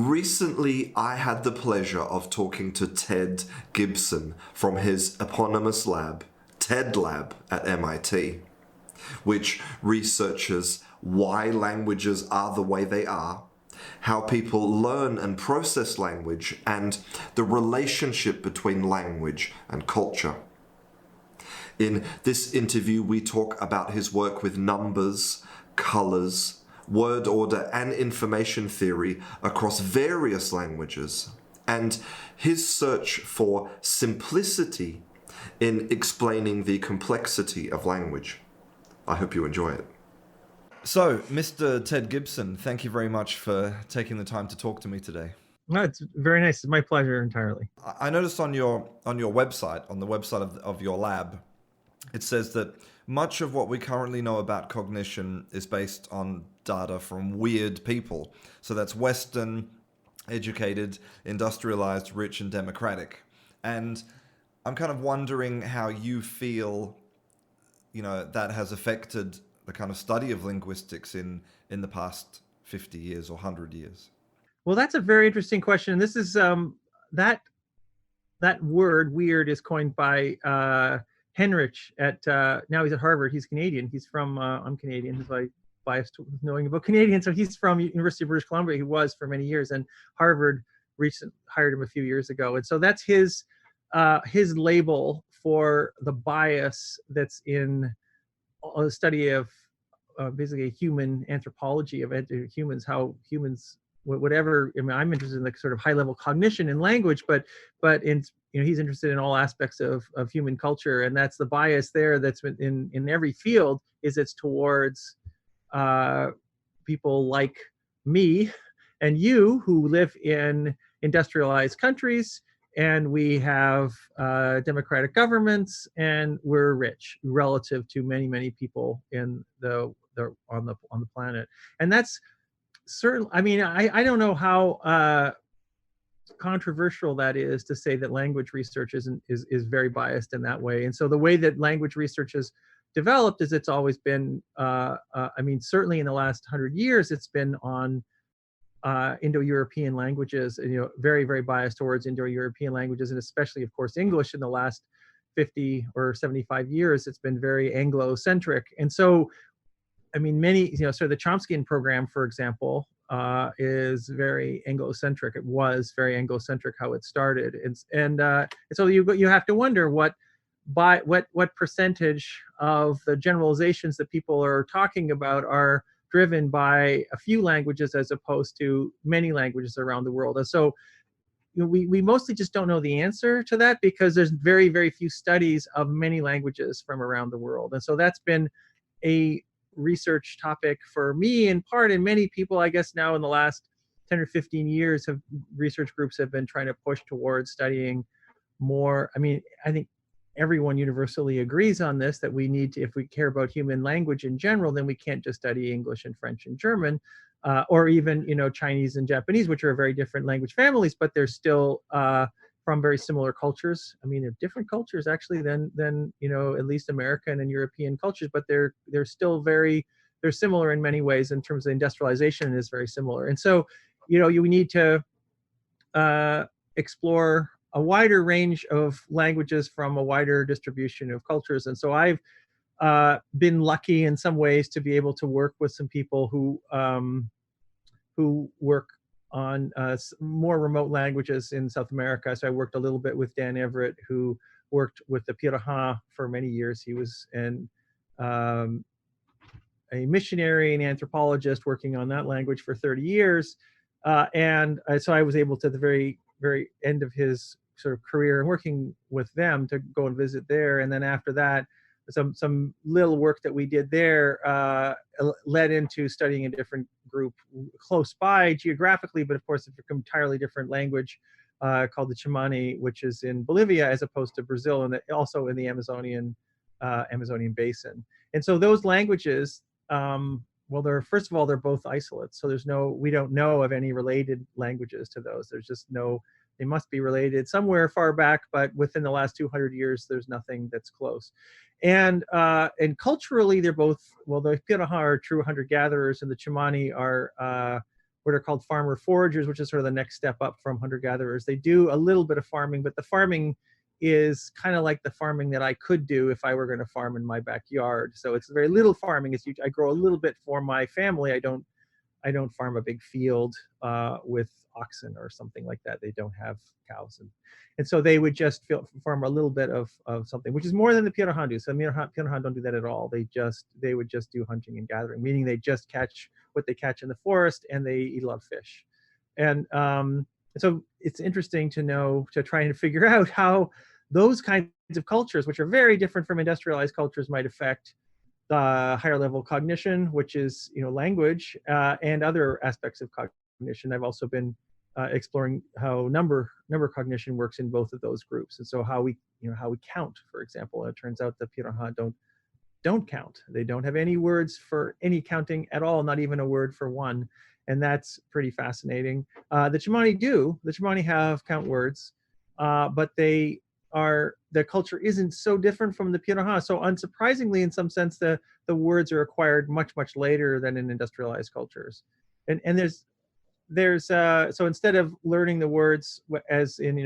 Recently, I had the pleasure of talking to Ted Gibson from his eponymous lab, TedLab at MIT, which researches why languages are the way they are, how people learn and process language, and the relationship between language and culture. In this interview, we talk about his work with numbers, colors, word order, and information theory across various languages, and his search for simplicity in explaining the complexity of language. I hope you enjoy it. So, Mr. Ted Gibson, thank you very much for taking the time to talk to me today. No, it's very nice. It's my pleasure entirely. I noticed on your website, on the website of your lab, it says that much of what we currently know about cognition is based on data from weird people. So that's Western, educated, industrialized, rich, and democratic. And I'm kind of wondering how you feel, that has affected the kind of study of linguistics in the past 50 years or 100 years. Well, that's a very interesting question. This is that word "weird" is coined by Henrich at now he's at Harvard. He's Canadian. He's from I'm Canadian, so I biased knowing about Canadian. So he's from University of British Columbia. He was for many years, and Harvard hired him a few years ago. And so that's his label for the bias that's in the study of basically human anthropology of humans, how humans, whatever. I mean, I'm interested in the sort of high level cognition in language, but in he's interested in all aspects of human culture, and that's the bias there that's in every field. Is it's towards people like me and you who live in industrialized countries, and we have democratic governments, and we're rich relative to many people in on the planet. And that's certainly, I mean, I don't know how controversial that is to say that language research is very biased in that way. And so the way that language research has developed is it's always been I mean, certainly in the last 100 years it's been on Indo-European languages, very biased towards Indo-European languages, and especially of course English. In the last 50 or 75 years it's been very Anglo-centric. And so I mean, many, so the Chomskyan program, for example, is very Anglo-centric. It was very Anglo-centric how it started, and so you have to wonder what percentage of the generalizations that people are talking about are driven by a few languages as opposed to many languages around the world. And so we mostly just don't know the answer to that because there's very few studies of many languages from around the world. And so that's been a research topic for me in part, and many people, I guess now in the last 10 or 15 years research groups have been trying to push towards studying more. I mean, I think everyone universally agrees on this, that we need to, if we care about human language in general, then we can't just study English and French and German, or even Chinese and Japanese, which are very different language families, but they're still from very similar cultures. I mean, they're different cultures actually than at least American and European cultures, but they're still they're similar in many ways in terms of industrialization is very similar. And so, you need to explore a wider range of languages from a wider distribution of cultures. And so I've been lucky in some ways to be able to work with some people who work on more remote languages in South America. So I worked a little bit with Dan Everett, who worked with the Pirahã for many years. He was a missionary and anthropologist working on that language for 30 years. And so I was able to, at the very end of his sort of career, working with them, to go and visit there. And then after that, some little work that we did there led into studying a different group close by geographically, but of course it's an entirely different language called the Chimani, which is in Bolivia as opposed to Brazil, and also in the Amazonian basin. And so those languages, well, first of all, they're both isolates. So we don't know of any related languages to those. There's just they must be related somewhere far back, but within the last 200 years, there's nothing that's close. And culturally, they're both, well, the Pirahã are true hunter-gatherers, and the Chimani were what are called farmer foragers, which is sort of the next step up from hunter gatherers. They do a little bit of farming, but the farming is kind of like the farming that I could do if I were going to farm in my backyard. So it's very little farming. I grow a little bit for my family. I don't farm a big field with oxen or something like that. They don't have cows, and so they would just farm a little bit of something, which is more than the Pionohan do. So Pionohan don't do that at all. They would just do hunting and gathering, meaning they just catch what they catch in the forest, and they eat a lot of fish. And so it's interesting to try and figure out how those kinds of cultures, which are very different from industrialized cultures, might affect the higher level cognition, which is language, and other aspects of cognition. I've also been exploring how number cognition works in both of those groups, and so how we count, for example. And it turns out the Pionohan don't count. They don't have any words for any counting at all, not even a word for one, and that's pretty fascinating. The Chimani do. The Chimani have count words, but their culture isn't so different from the Pionohan. So unsurprisingly, in some sense, the words are acquired much later than in industrialized cultures. And there's so instead of learning the words as in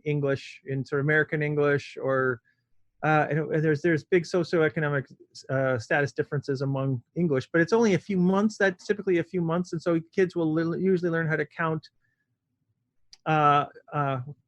English, in sort of American English, or there's big socioeconomic status differences among English, but it's only a few months. That's typically a few months, and so kids will usually learn how to count.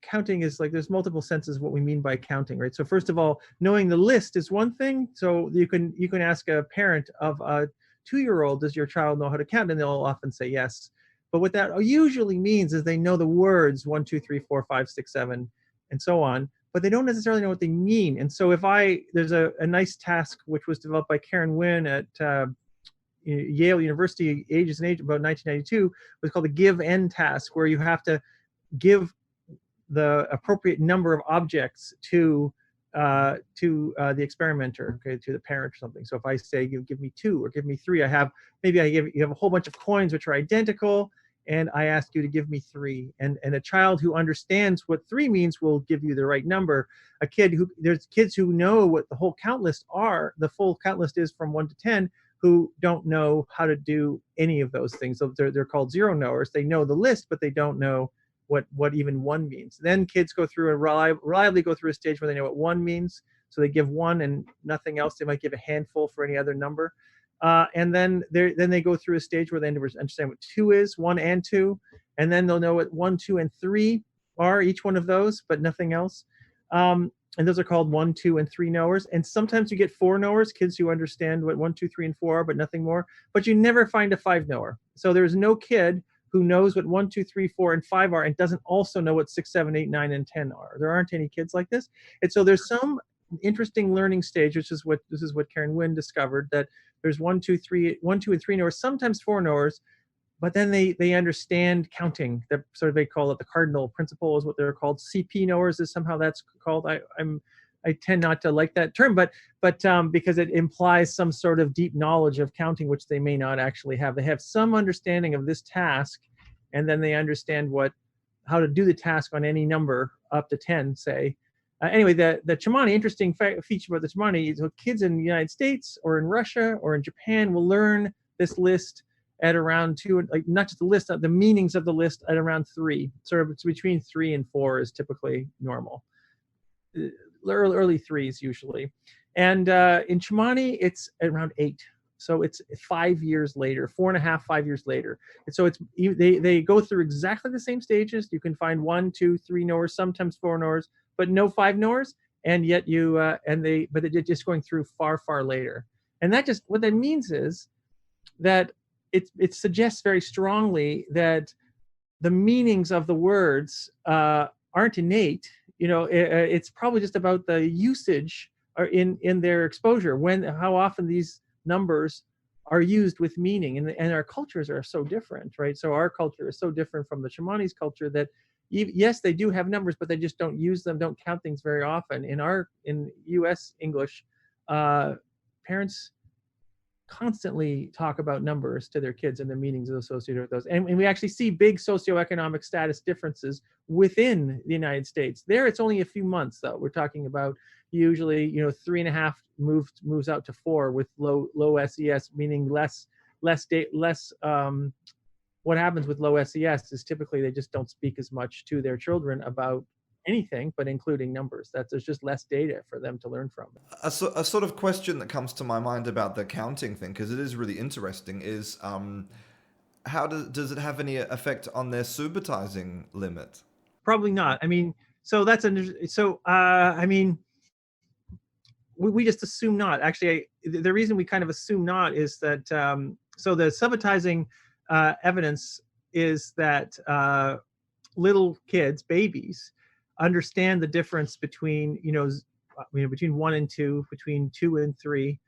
Counting is like, there's multiple senses of what we mean by counting, right? So first of all, knowing the list is one thing. So you can ask a parent of a 2-year-old, does your child know how to count? And they'll often say yes. But what that usually means is they know the words 1, 2, 3, 4, 5, 6, 7, and so on, but they don't necessarily know what they mean. And so there's a nice task which was developed by Karen Wynn at Yale University, about 1992, was called the give n task, where you have to give the appropriate number of objects to the experimenter, okay, to the parent or something. So if I say give me 2 or give me 3, you have a whole bunch of coins which are identical, and I ask you to give me 3. And a child who understands what 3 means will give you the right number. There's kids who know what the whole count list are. The full count list is from 1 to 10, who don't know how to do any of those things. So they're called zero knowers. They know the list, but they don't know what even 1 means. Then kids go through and reliably go through a stage where they know what 1 means. So they give 1 and nothing else. They might give a handful for any other number. And then they go through a stage where they understand what 2 is, 1 and 2. And then they'll know what 1, 2, and 3 are, each one of those, but nothing else. And those are called 1, 2, and 3 knowers. And sometimes you get 4 knowers, kids who understand what 1, 2, 3, and 4 are, but nothing more. But you never find a 5 knower. So there's no kid who knows what 1, 2, 3, 4, and 5 are and doesn't also know what 6, 7, 8, 9, and 10 are. There aren't any kids like this. And so there's some interesting learning stage, which is what Karen Wynn discovered, that there's 1, 2, and 3 knowers, sometimes 4 knowers, but then they understand counting. They call it the cardinal principle, is what they're called. CP knowers is somehow that's called. I tend not to like that term, but because it implies some sort of deep knowledge of counting, which they may not actually have. They have some understanding of this task, and then they understand how to do the task on any number up to 10, say. Anyway, the Chimani, interesting feature about the Chimani is kids in the United States or in Russia or in Japan will learn this list at around 2, like not just the list, the meanings of the list at around 3. Sort of it's between 3 and 4 is typically normal. Early 3s usually. And in Chimani, it's around 8. So it's 5 years later, 4.5, 5 years later. And so they go through exactly the same stages. You can find 1, 2, 3 knowers, sometimes 4 knowers, but no 5 knowers. And yet but they're just going through far later. And what that means is that it suggests very strongly that the meanings of the words aren't innate. It's probably just about the usage or in their exposure, how often these numbers are used with meaning, and our cultures are so different, right? So our culture is so different from the Chimani's culture that yes, they do have numbers, but they just don't use them, don't count things very often. In U.S. English, parents constantly talk about numbers to their kids and the meanings associated with those. And we actually see big socioeconomic status differences within the United States. There, it's only a few months, though. We're talking about usually, 3.5 moves out to 4 with low SES, meaning less what happens with low SES is typically they just don't speak as much to their children about anything, but including numbers. That there's just less data for them to learn from. A sort of question that comes to my mind about the counting thing, because it is really interesting, is how does it have any effect on their subitizing limit? Probably not. I mean, so that's I mean, we just assume not. Actually, the reason we kind of assume not is that so the subitizing evidence is that little kids, babies, understand the difference between between 1 and 2, between 2 and 3,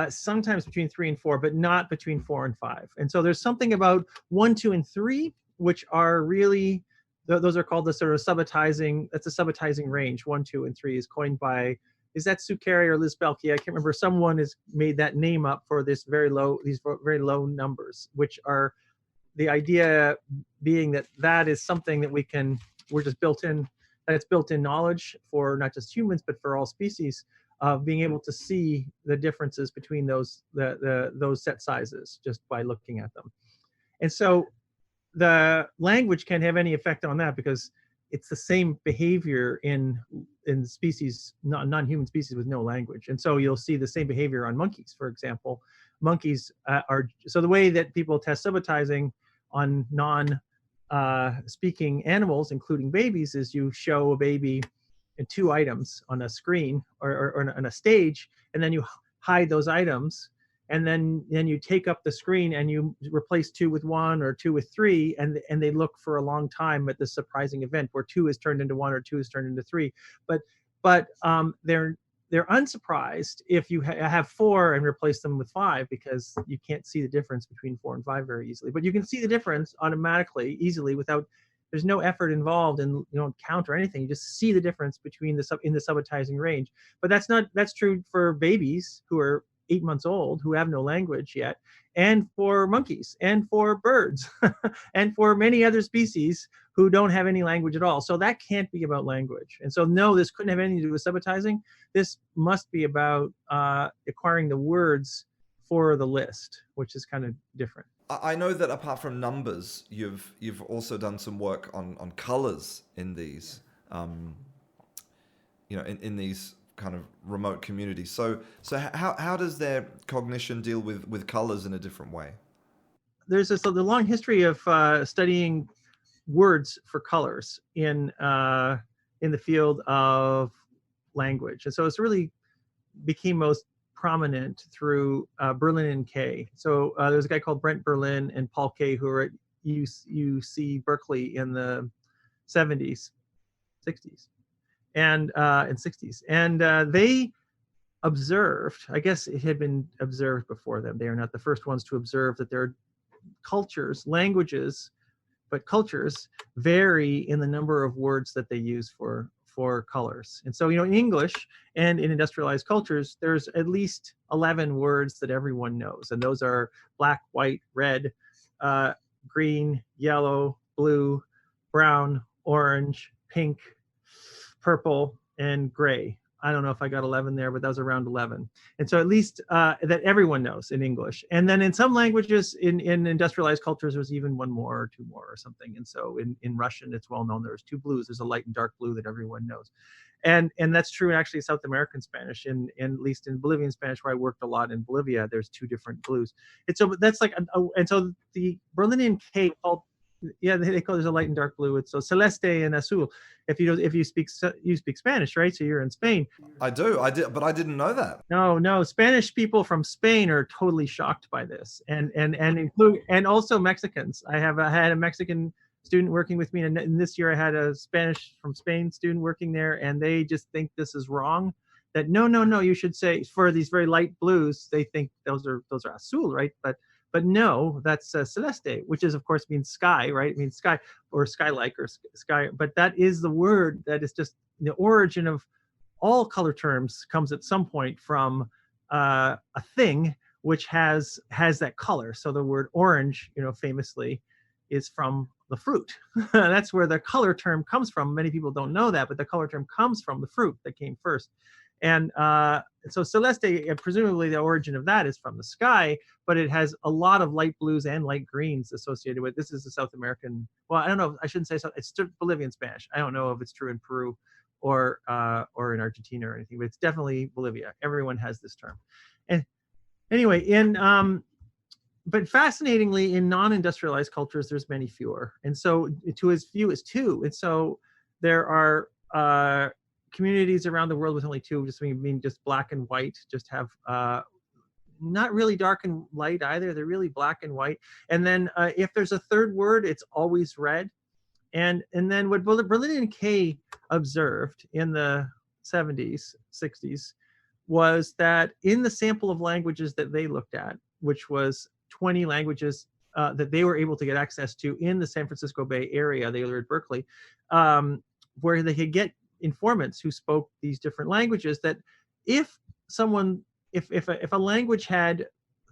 sometimes between 3 and 4, but not between 4 and 5. And so there's something about 1, 2, and 3 which are really those are called the sort of subitizing. That's a subitizing range. 1, 2, and 3 is coined by, is that Sue Carey or Liz Belkey? I can't remember. Someone has made that name up for these very low numbers, which are the idea being that that is something that we're just built in, that's built-in knowledge for not just humans but for all species, of being able to see the differences between those set sizes just by looking at them. And so the language can't have any effect on that because it's the same behavior in species, non-human species with no language. And so you'll see the same behavior on monkeys, for example. Monkeys are, so the way that people test subitizing on non-speaking animals, including babies, is you show a baby in 2 items on a screen or on a stage, and then you hide those items, and then you take up the screen and you replace 2 with 1 or 2 with 3, and they look for a long time at this surprising event where 2 is turned into 1 or 2 is turned into 3. But they're unsurprised if you have 4 and replace them with 5, because you can't see the difference between 4 and 5 very easily. But you can see the difference automatically, easily, without, there's no effort involved, and you don't count or anything. You just see the difference between in the subitizing range. But that's true for babies who are 8 months old, who have no language yet, and for monkeys, and for birds, and for many other species who don't have any language at all. So that can't be about language. And so no, this couldn't have anything to do with subitizing. This must be about acquiring the words for the list, which is kind of different. I know that apart from numbers, you've also done some work on colors in these, in these kind of remote communities. So how does their cognition deal with colors in a different way? There's the long history of studying words for colors in the field of language, and so it's really became most prominent through Berlin and Kay. So there's a guy called Brent Berlin and Paul Kay who were at UC Berkeley in the 70s, 60s, and 60s, and they observed, I guess it had been observed before them, they are not the first ones to observe that there are cultures, languages, but cultures vary in the number of words that they use for colors. And so, in English and in industrialized cultures, there's at least 11 words that everyone knows. And those are black, white, red, green, yellow, blue, brown, orange, pink, purple, and gray. I don't know if I got 11 there, but that was around 11. And so at least that everyone knows in English. And then in some languages, in industrialized cultures, there's even 1 more or 2 more or something. And so in Russian, it's well known there's 2 blues. There's a light and dark blue that everyone knows. And that's true in actually South American Spanish, and at least in Bolivian Spanish, where I worked a lot in Bolivia, there's 2 different blues. And so that's like, and so the Berlinian K called, they call there's a light and dark blue. It's so celeste and azul. If you speak Spanish, right? So you're in Spain. I did, but I didn't know that. No, Spanish people from Spain are totally shocked by this, and also Mexicans. I had a Mexican student working with me, and this year I had a Spanish from Spain student working there, and they just think this is wrong. That no, you should say, for these very light blues, they think those are azul, right? But no, that's celeste, which is, of course, means sky, right? It means sky or sky-like or sky. But that is the word that is just the origin of all color terms, comes at some point from a thing which has that color. So the word orange, famously, is from the fruit. That's where the color term comes from. Many people don't know that, but the color term comes from the fruit that came first. And so celeste, presumably the origin of that is from the sky, but it has a lot of light blues and light greens associated with. This is the South American. Well, I don't know. I shouldn't say so. It's Bolivian Spanish. I don't know if it's true in Peru or in Argentina or anything, but it's definitely Bolivia. Everyone has this term. And anyway, but fascinatingly, in non-industrialized cultures, there's many fewer, and so to as few as two. And so there are communities around the world with only two, just mean just black and white, just have not really dark and light either. They're really black and white. And then if there's a third word, it's always red. And then what Berlin and Kay observed in the 70s, 60s, was that in the sample of languages that they looked at, which was 20 languages that they were able to get access to in the San Francisco Bay Area, they were at Berkeley, where they could get informants who spoke these different languages, that if a language had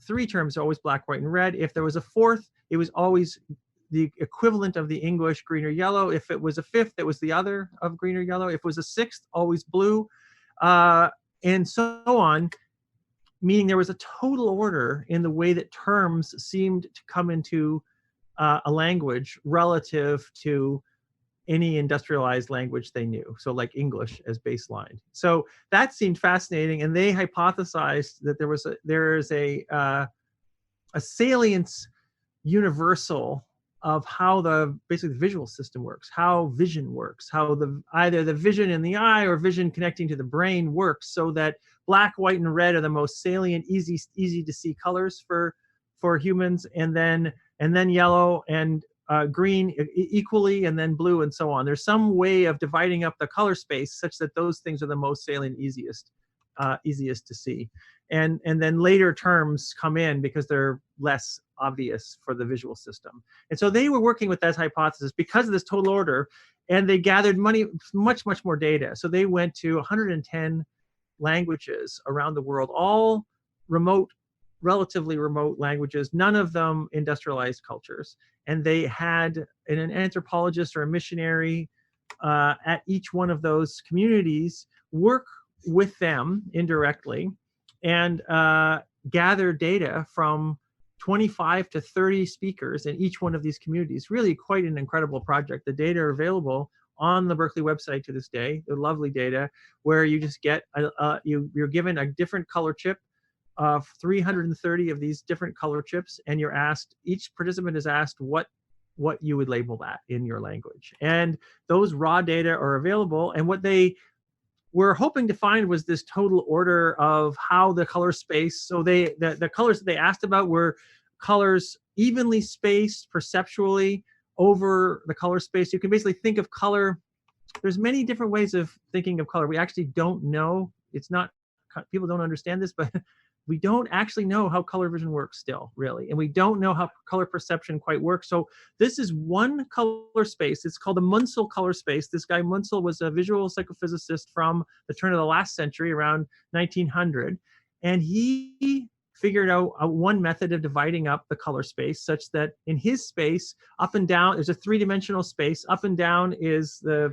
three terms, always black, white, and red. If there was a fourth, it was always the equivalent of the English green or yellow. If it was a fifth, it was the other of green or yellow. If it was a sixth, always blue, and so on, meaning there was a total order in the way that terms seemed to come into a language relative to any industrialized language they knew. So like English as baseline. So that seemed fascinating, and they hypothesized that there is a salience universal of how basically the visual system works, how vision works, how either the vision in the eye or vision connecting to the brain works, so that black, white, and red are the most salient, easy to see colors for humans, and then yellow and green equally, and then blue, and so on. There's some way of dividing up the color space such that those things are the most salient, easiest to see. And then later terms come in because they're less obvious for the visual system. And so they were working with that hypothesis because of this total order, and they gathered much more data. So they went to 110 languages around the world, all relatively remote languages, none of them industrialized cultures. And they had an anthropologist or a missionary at each one of those communities work with them indirectly and gather data from 25 to 30 speakers in each one of these communities. Really quite an incredible project. The data are available on the Berkeley website to this day. They're lovely data where you just get, you're given a different color chip of 330 of these different color chips, and you're asked, each participant is asked what you would label that in your language. And those raw data are available, and what they were hoping to find was this total order of how the color space, so the colors that they asked about were colors evenly spaced perceptually over the color space. You can basically think of color, there's many different ways of thinking of color. We actually don't know, it's not, people don't understand this, but we don't actually know how color vision works still, really. And we don't know how color perception quite works. So this is one color space. It's called the Munsell color space. This guy Munsell was a visual psychophysicist from the turn of the last century, around 1900. And he figured out one method of dividing up the color space such that in his space, up and down, there's a three-dimensional space. Up and down is the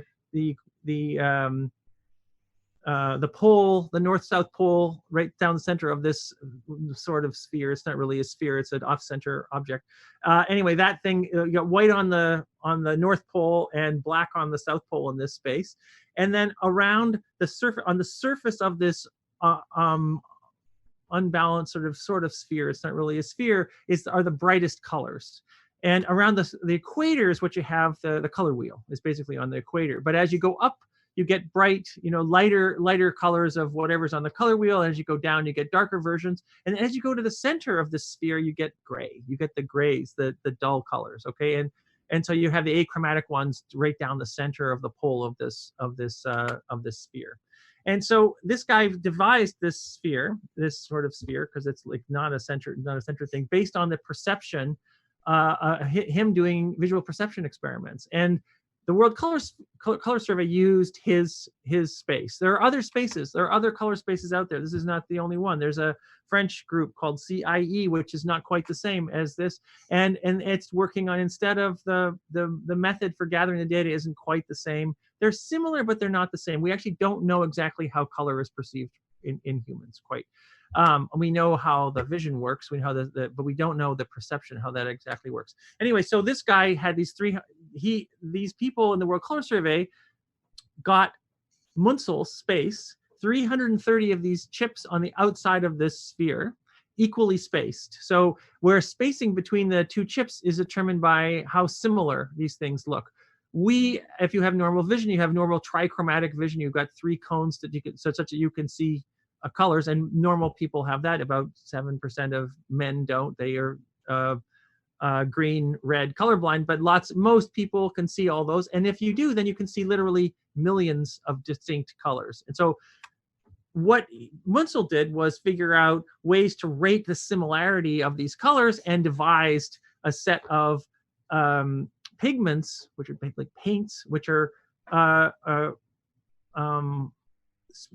pole, the north-south pole, right down the center of this sort of sphere. It's not really a sphere; it's an off-center object. Anyway, that thing, you got white on the north pole and black on the south pole in this space, and then around the surface, on the surface of this unbalanced sort of sphere, it's not really a sphere, are the brightest colors. And around the equator is what you have, the color wheel is basically on the equator. But as you go up, you get bright, lighter colors of whatever's on the color wheel. As you go down, you get darker versions. And as you go to the center of the sphere, you get gray. You get the grays, the dull colors, okay? And so you have the achromatic ones right down the center of the pole of this sphere. And so this guy devised this sort of sphere, because it's like not a center thing, based on the perception, him doing visual perception experiments. And the World Color Survey used his space. There are other spaces. There are other color spaces out there. This is not the only one. There's a French group called CIE, which is not quite the same as this, and it's working on, instead of the method for gathering the data isn't quite the same. They're similar, but they're not the same. We actually don't know exactly how color is perceived in humans quite. We know how the vision works. We know how but we don't know the perception, how that exactly works. Anyway, so this guy had these people in the World Color Survey got Munsell space, 330 of these chips on the outside of this sphere, equally spaced. So where spacing between the two chips is determined by how similar these things look. If you have normal vision, you have normal trichromatic vision. You've got 3 cones that you can, such that you can see colors, and normal people have that. About 7% of men don't. They are green, red, colorblind, but most people can see all those. And if you do, then you can see literally millions of distinct colors. And so what Munsell did was figure out ways to rate the similarity of these colors, and devised a set of pigments, which are like paints, which are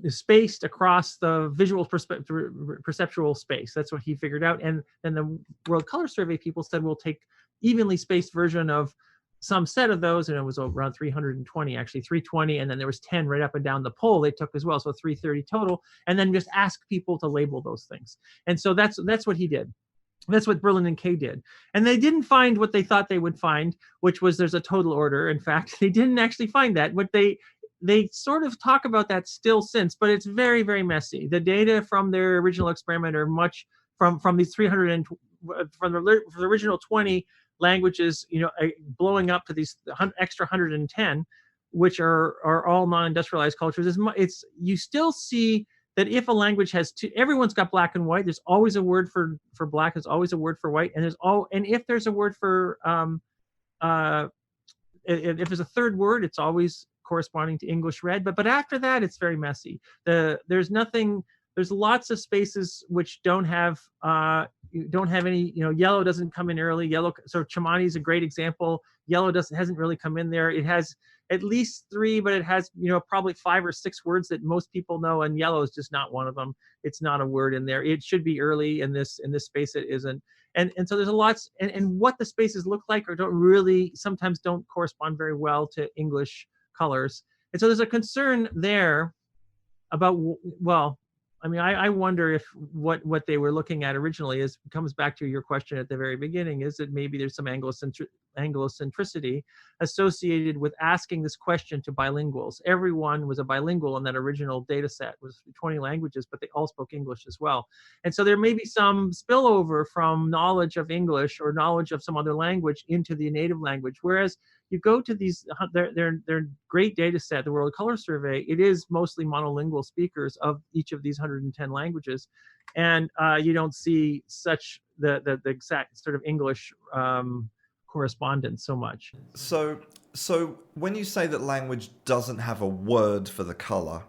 spaced across the visual perceptual space. That's what he figured out. And then the World Color Survey people said, we'll take evenly spaced version of some set of those, and it was around 320, actually 320, and then there was 10 right up and down the pole they took as well, so 330 total, and then just ask people to label those things. And so that's what he did. That's what Berlin and Kay did. And they didn't find what they thought they would find, which was there's a total order. In fact, they didn't actually find that. What they sort of talk about that still since, but it's very, very messy. The data from their original experiment are much from these 300 and from the original 20 languages, blowing up to these extra 110, which are all non-industrialized cultures. You still see that if a language has everyone's got black and white. There's always a word for black. There's always a word for white, and if there's a word for if there's a third word, it's always corresponding to English red. But after that, it's very messy. There's lots of spaces which don't have any, yellow doesn't come in early. Yellow, so Chimani is a great example. Yellow hasn't really come in there. It has at least 3, but it has, probably 5 or 6 words that most people know, and yellow is just not one of them. It's not a word in there. It should be early in this space. It isn't. And so there's a lot, and what the spaces look like or sometimes don't correspond very well to English colors. And so there's a concern there about, I wonder if what they were looking at originally comes back to your question at the very beginning, is that maybe there's some Anglocentricity associated with asking this question to bilinguals. Everyone was a bilingual in that original data set. It was 20 languages, but they all spoke English as well. And so there may be some spillover from knowledge of English or knowledge of some other language into the native language. Whereas you go to these, they're great data set, the World Color Survey, it is mostly monolingual speakers of each of these 110 languages. And you don't see such the exact sort of English correspondence so much. So when you say that language doesn't have a word for the color,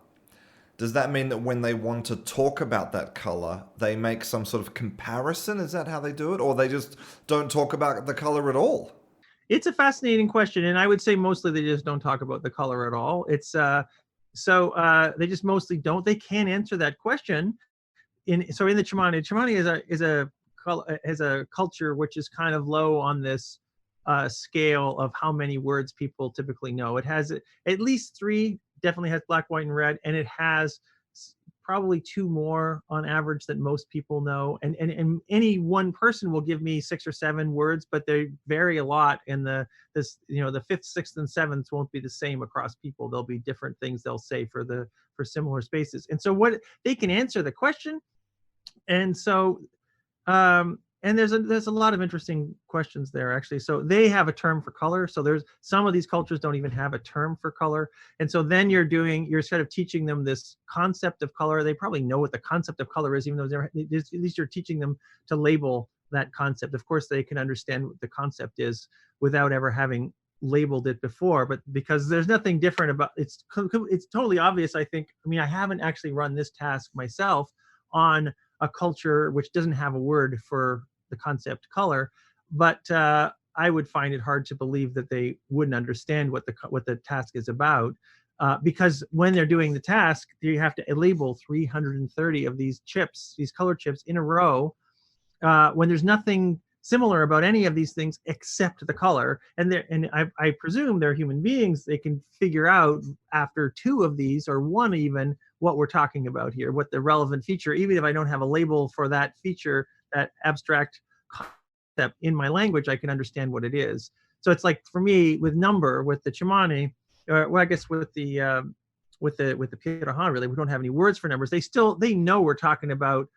does that mean that when they want to talk about that color, they make some sort of comparison? Is that how they do it? Or they just don't talk about the color at all? It's a fascinating question, and I would say mostly they just don't talk about the color at all. It's they just mostly don't. They can't answer that question. In the Chimani is a culture which is kind of low on this scale of how many words people typically know. It has at least 3, definitely has black, white, and red, and it has probably 2 more on average that most people know. And any one person will give me 6 or 7 words, but they vary a lot. And the 5th, 6th, and 7th won't be the same across people. There'll be different things they'll say for similar spaces. And so what they can answer the question. And so and there's a lot of interesting questions there, actually. So they have a term for color. So there's some of these cultures don't even have a term for color. And so then you're sort of teaching them this concept of color. They probably know what the concept of color is, even though at least you're teaching them to label that concept. Of course, they can understand what the concept is without ever having labeled it before, but because there's nothing different about it's totally obvious. I haven't actually run this task myself a culture which doesn't have a word for the concept color, but I would find it hard to believe that they wouldn't understand what the task is about. Because when they're doing the task, you have to label 330 of these chips, these color chips in a row, when there's nothing similar about any of these things except the color. And I presume they're human beings. They can figure out after two of these or one even what we're talking about here, what the relevant feature, even if I don't have a label for that feature, that abstract concept in my language, I can understand what it is. So it's like for me with number, with the Chimani, or well, I guess with the Piranha, really, we don't have any words for numbers. They know we're talking about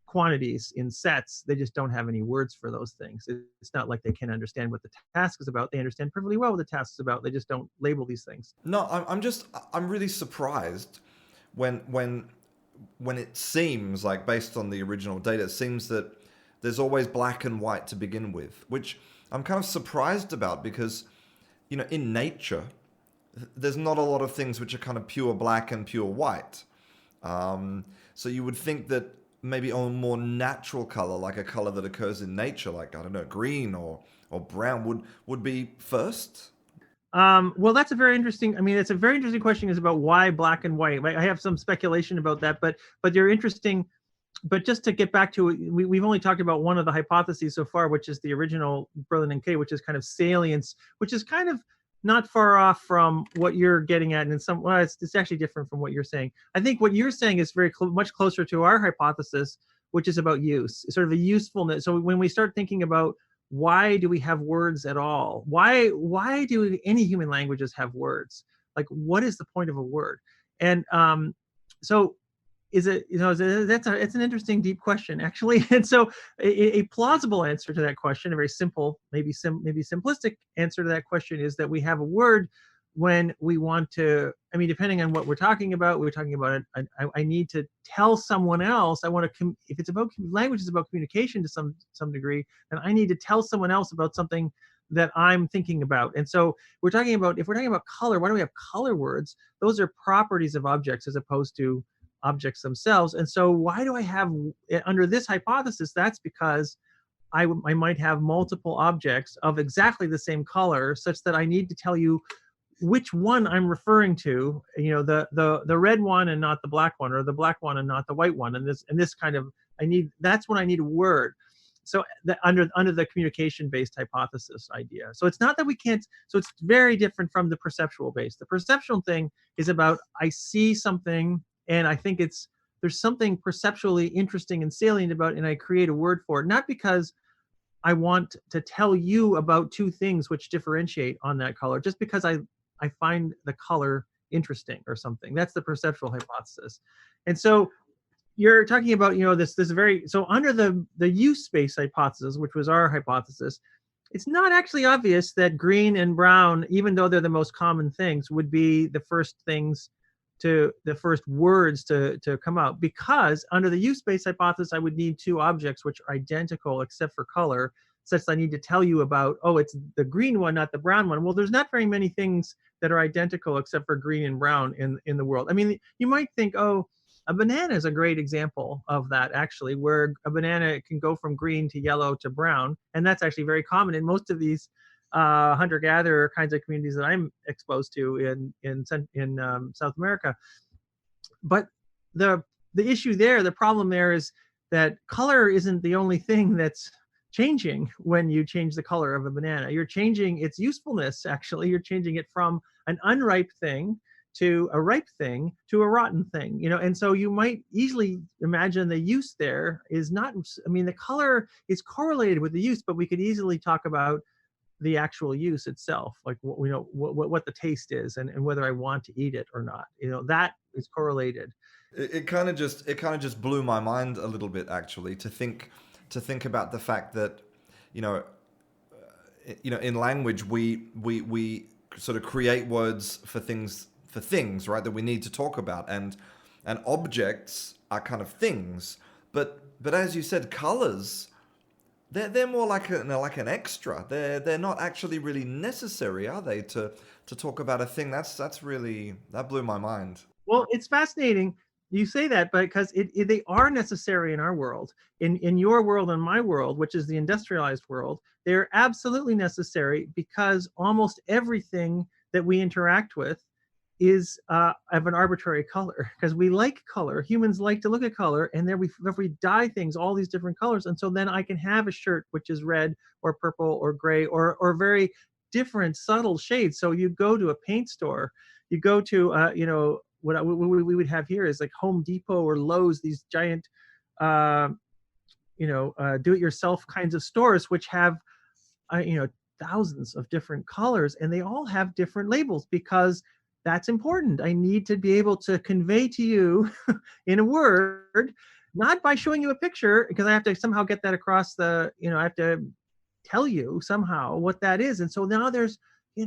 quantities in sets. They just don't have any words for those things. It's not like they can understand what the task is about. They understand perfectly well what the task is about. They just don't label these things. No, I'm really surprised when it seems like, based on the original data, it seems that there's always black and white to begin with, which I'm kind of surprised about because, in nature, there's not a lot of things which are kind of pure black and pure white. So you would think that maybe a more natural color, like a color that occurs in nature, like, I don't know, green or brown would be first. Well, that's a very interesting. I mean, it's a very interesting question. Is about why black and white. I have some speculation about that, but you're interesting. But just to get back to it, we've only talked about one of the hypotheses so far, which is the original Berlin and Kay, which is kind of salience, which is kind of not far off from what you're getting at. And in some, well, it's actually different from what you're saying. I think what you're saying is very much closer to our hypothesis, which is about use, sort of a usefulness. So when we start thinking about why do we have words at all? Why do any human languages have words? Like, what is the point of a word? And so is it, it's an interesting deep question, actually. And so a plausible answer to that question, a very simple, maybe simplistic answer to that question, is that we have a word when we want to, I mean, depending on what we're talking about, I need to tell someone else. I want to, if it's about language, is about communication to some degree, then I need to tell someone else about something that I'm thinking about. And so if we're talking about color, why do we have color words? Those are properties of objects as opposed to objects themselves. And so why do I have, under this hypothesis, that's because I might have multiple objects of exactly the same color, such that I need to tell you which one I'm referring to, the red one and not the black one, or the black one and not the white one. And this kind of, that's when I need a word. So under the communication based hypothesis idea. So it's not that we can't, so it's very different from the perceptual based. The perceptual thing is about, I see something and I think there's something perceptually interesting and salient about it, and I create a word for it, not because I want to tell you about two things which differentiate on that color, just because I find the color interesting or something. That's the perceptual hypothesis. And so you're talking about, this very, so under the use-based hypothesis, which was our hypothesis, it's not actually obvious that green and brown, even though they're the most common things, would be the first words to come out, because under the use-based hypothesis, I would need two objects which are identical except for color, such that I need to tell you about, oh, it's the green one, not the brown one. Well, there's not very many things that are identical except for green and brown in the world. I mean, you might think, oh, a banana is a great example of that, actually, where a banana can go from green to yellow to brown, and that's actually very common in most of these hunter-gatherer kinds of communities that I'm exposed to in South America. But the issue there, the problem there, is that color isn't the only thing that's changing when you change the color of a banana. You're changing its usefulness, actually. You're changing it from an unripe thing to a ripe thing to a rotten thing, and so you might easily imagine the use there is not, I mean, the color is correlated with the use, but we could easily talk about the actual use itself, like what the taste is and whether I want to eat it or not. That is correlated. It kind of just blew my mind a little bit, actually, to think about the fact that in language we sort of create words for things, right, that we need to talk about, and objects are kind of things, but as you said, colors, they're more like an extra. They're not actually really necessary, are they, to talk about a thing? That blew my mind. Well, it's fascinating. You say that because they are necessary in our world. In your world and my world, which is the industrialized world, they're absolutely necessary because almost everything that we interact with is of an arbitrary color because we like color. Humans like to look at color, and then if we dye things all these different colors, and so then I can have a shirt which is red or purple or gray or very different subtle shades. So you go to a paint store, you go to what we would have here is like Home Depot or Lowe's, these giant uh, do-it-yourself kinds of stores which have you know thousands of different colors, and they all have different labels because that's important. I need to be able to convey to you in a word, not by showing you a picture, because I have to somehow get that across I have to tell you somehow what that is. And so now there's, I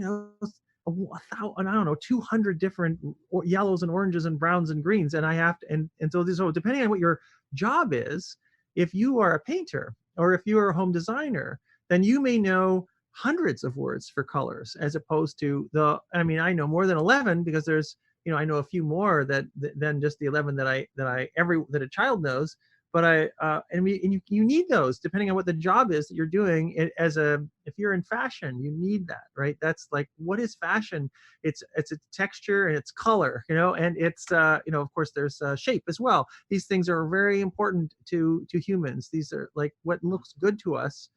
don't know, 200 different yellows and oranges and browns and greens. And I have to, so depending on what your job is, if you are a painter or if you are a home designer, then you may know hundreds of words for colors as opposed to I know more than 11 because there's, I know a few more than just the 11 that a child knows. But you need those depending on what the job is that you're doing. If you're in fashion, you need that, right? That's like, what is fashion? It's a texture and it's color, and it's of course there's shape as well. These things are very important to humans. These are like what looks good to us.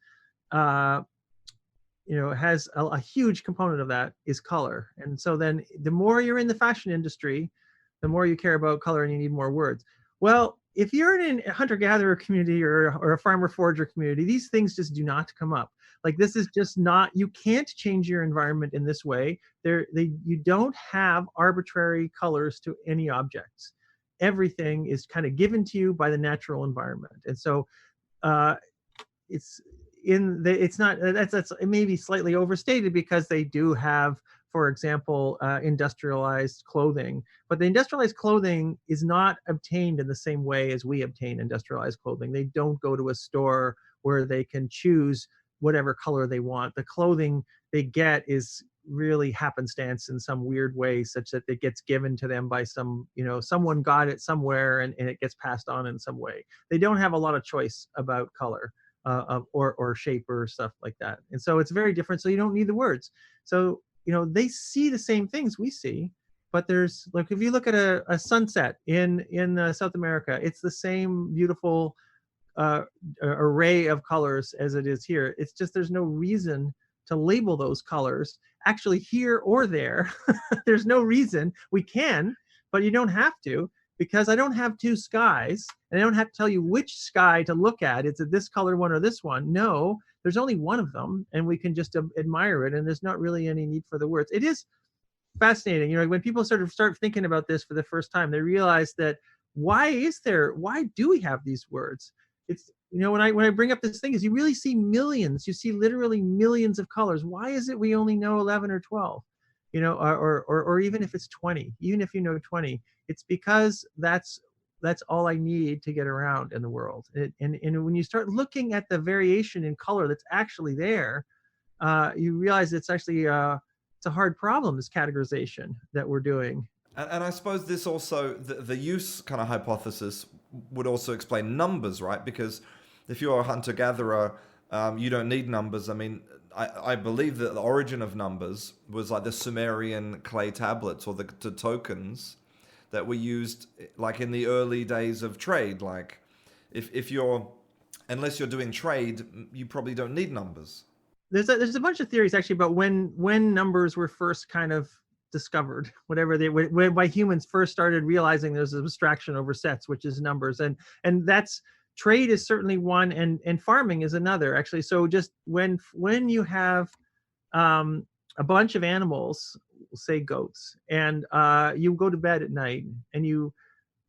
uh has a huge component of that is color. And so then the more you're in the fashion industry, the more you care about color and you need more words. Well, if you're in a hunter-gatherer community or a farmer-forager community, these things just do not come up. Like, this is just not, you can't change your environment in this way. You don't have arbitrary colors to any objects. Everything is kind of given to you by the natural environment. And so uh, it's it's not, that's it may be slightly overstated because they do have, for example, industrialized clothing, but the industrialized clothing is not obtained in the same way as we obtain industrialized clothing. They don't go to a store where they can choose whatever color they want. The clothing they get is really happenstance in some weird way, such that it gets given to them by someone got it somewhere, and it gets passed on in some way. They don't have a lot of choice about color or shape or stuff like that. And so it's very different. So you don't need the words. So, they see the same things we see, but there's, like, if you look at a sunset in South America, it's the same beautiful uh, array of colors as it is here. It's just there's no reason to label those colors actually here or there. There's no reason. We can, but you don't have to, because I don't have two skies and I don't have to tell you which sky to look at. It's this color one or this one. No, there's only one of them, and we can just admire it, and there's not really any need for the words. It is fascinating. When people sort of start thinking about this for the first time, they realize that why do we have these words? It's, when I bring up this thing, is you really see millions, you see literally millions of colors. Why is it we only know 11 or 12? Or even if it's 20, even if you know 20, it's because that's all I need to get around in the world. And when you start looking at the variation in color that's actually there, you realize it's actually it's a hard problem, this categorization that we're doing. And I suppose this also, the use kind of hypothesis would also explain numbers, right? Because if you're a hunter-gatherer, you don't need numbers. I mean, I believe that the origin of numbers was like the Sumerian clay tablets, or the tokens that were used like in the early days of trade. Like, unless you're doing trade, you probably don't need numbers. There's a bunch of theories actually about when numbers were first kind of discovered, when by humans first started realizing there's an abstraction over sets, which is numbers. And that's, trade is certainly one, and farming is another, actually. So just when you have a bunch of animals, say goats, and you go to bed at night, and you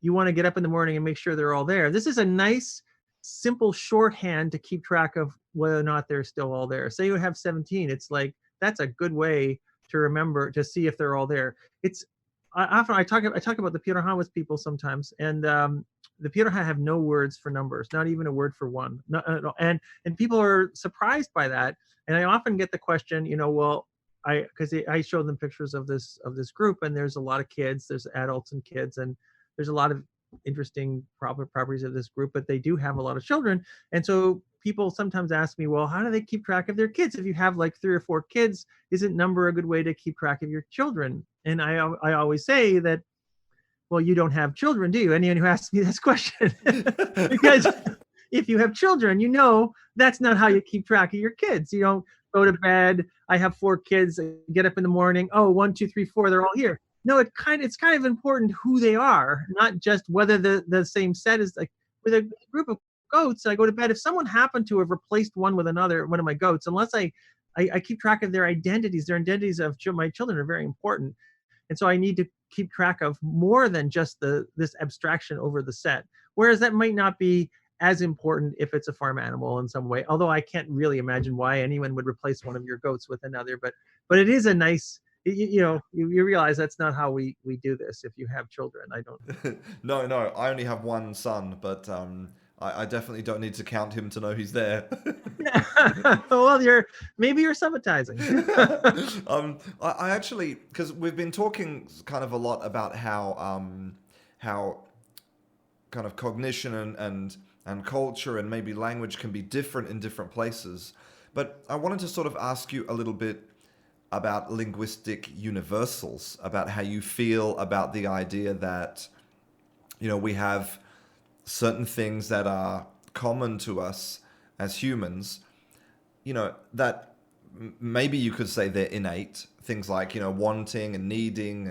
want to get up in the morning and make sure they're all there. This is a nice, simple shorthand to keep track of whether or not they're still all there. Say you have 17, it's like, that's a good way to remember, to see if they're all there. I talk about the Piranhawas people sometimes, and the Piranha have no words for numbers, not even a word for one. And people are surprised by that. And I often get the question, well, because I show them pictures of this group, and there's a lot of kids, there's adults and kids, and there's a lot of interesting properties of this group, but they do have a lot of children. And so people sometimes ask me, well, how do they keep track of their kids? If you have like 3 or 4 kids, isn't number a good way to keep track of your children? And I always say that, well, you don't have children, do you? Anyone who asks me this question, because if you have children, you know that's not how you keep track of your kids. You don't go to bed. I have 4 kids. I get up in the morning. Oh, 1, 2, 3, 4. They're all here. No, it's kind of important who they are, not just whether the same set is like with a group of goats. I go to bed. If someone happened to have replaced one with another, one of my goats, unless I keep track of their identities of my children are very important. And so I need to keep track of more than just this abstraction over the set. Whereas that might not be as important if it's a farm animal in some way. Although I can't really imagine why anyone would replace one of your goats with another. But it is a nice, you realize that's not how we do this. If you have children, I don't. No, I only have one son, but I definitely don't need to count him to know he's there. Well, maybe you're sabotaging. I actually, because we've been talking kind of a lot about how kind of cognition and culture and maybe language can be different in different places. But I wanted to sort of ask you a little bit about linguistic universals, about how you feel about the idea that, we have certain things that are common to us as humans, that maybe you could say they're innate, things like, wanting and needing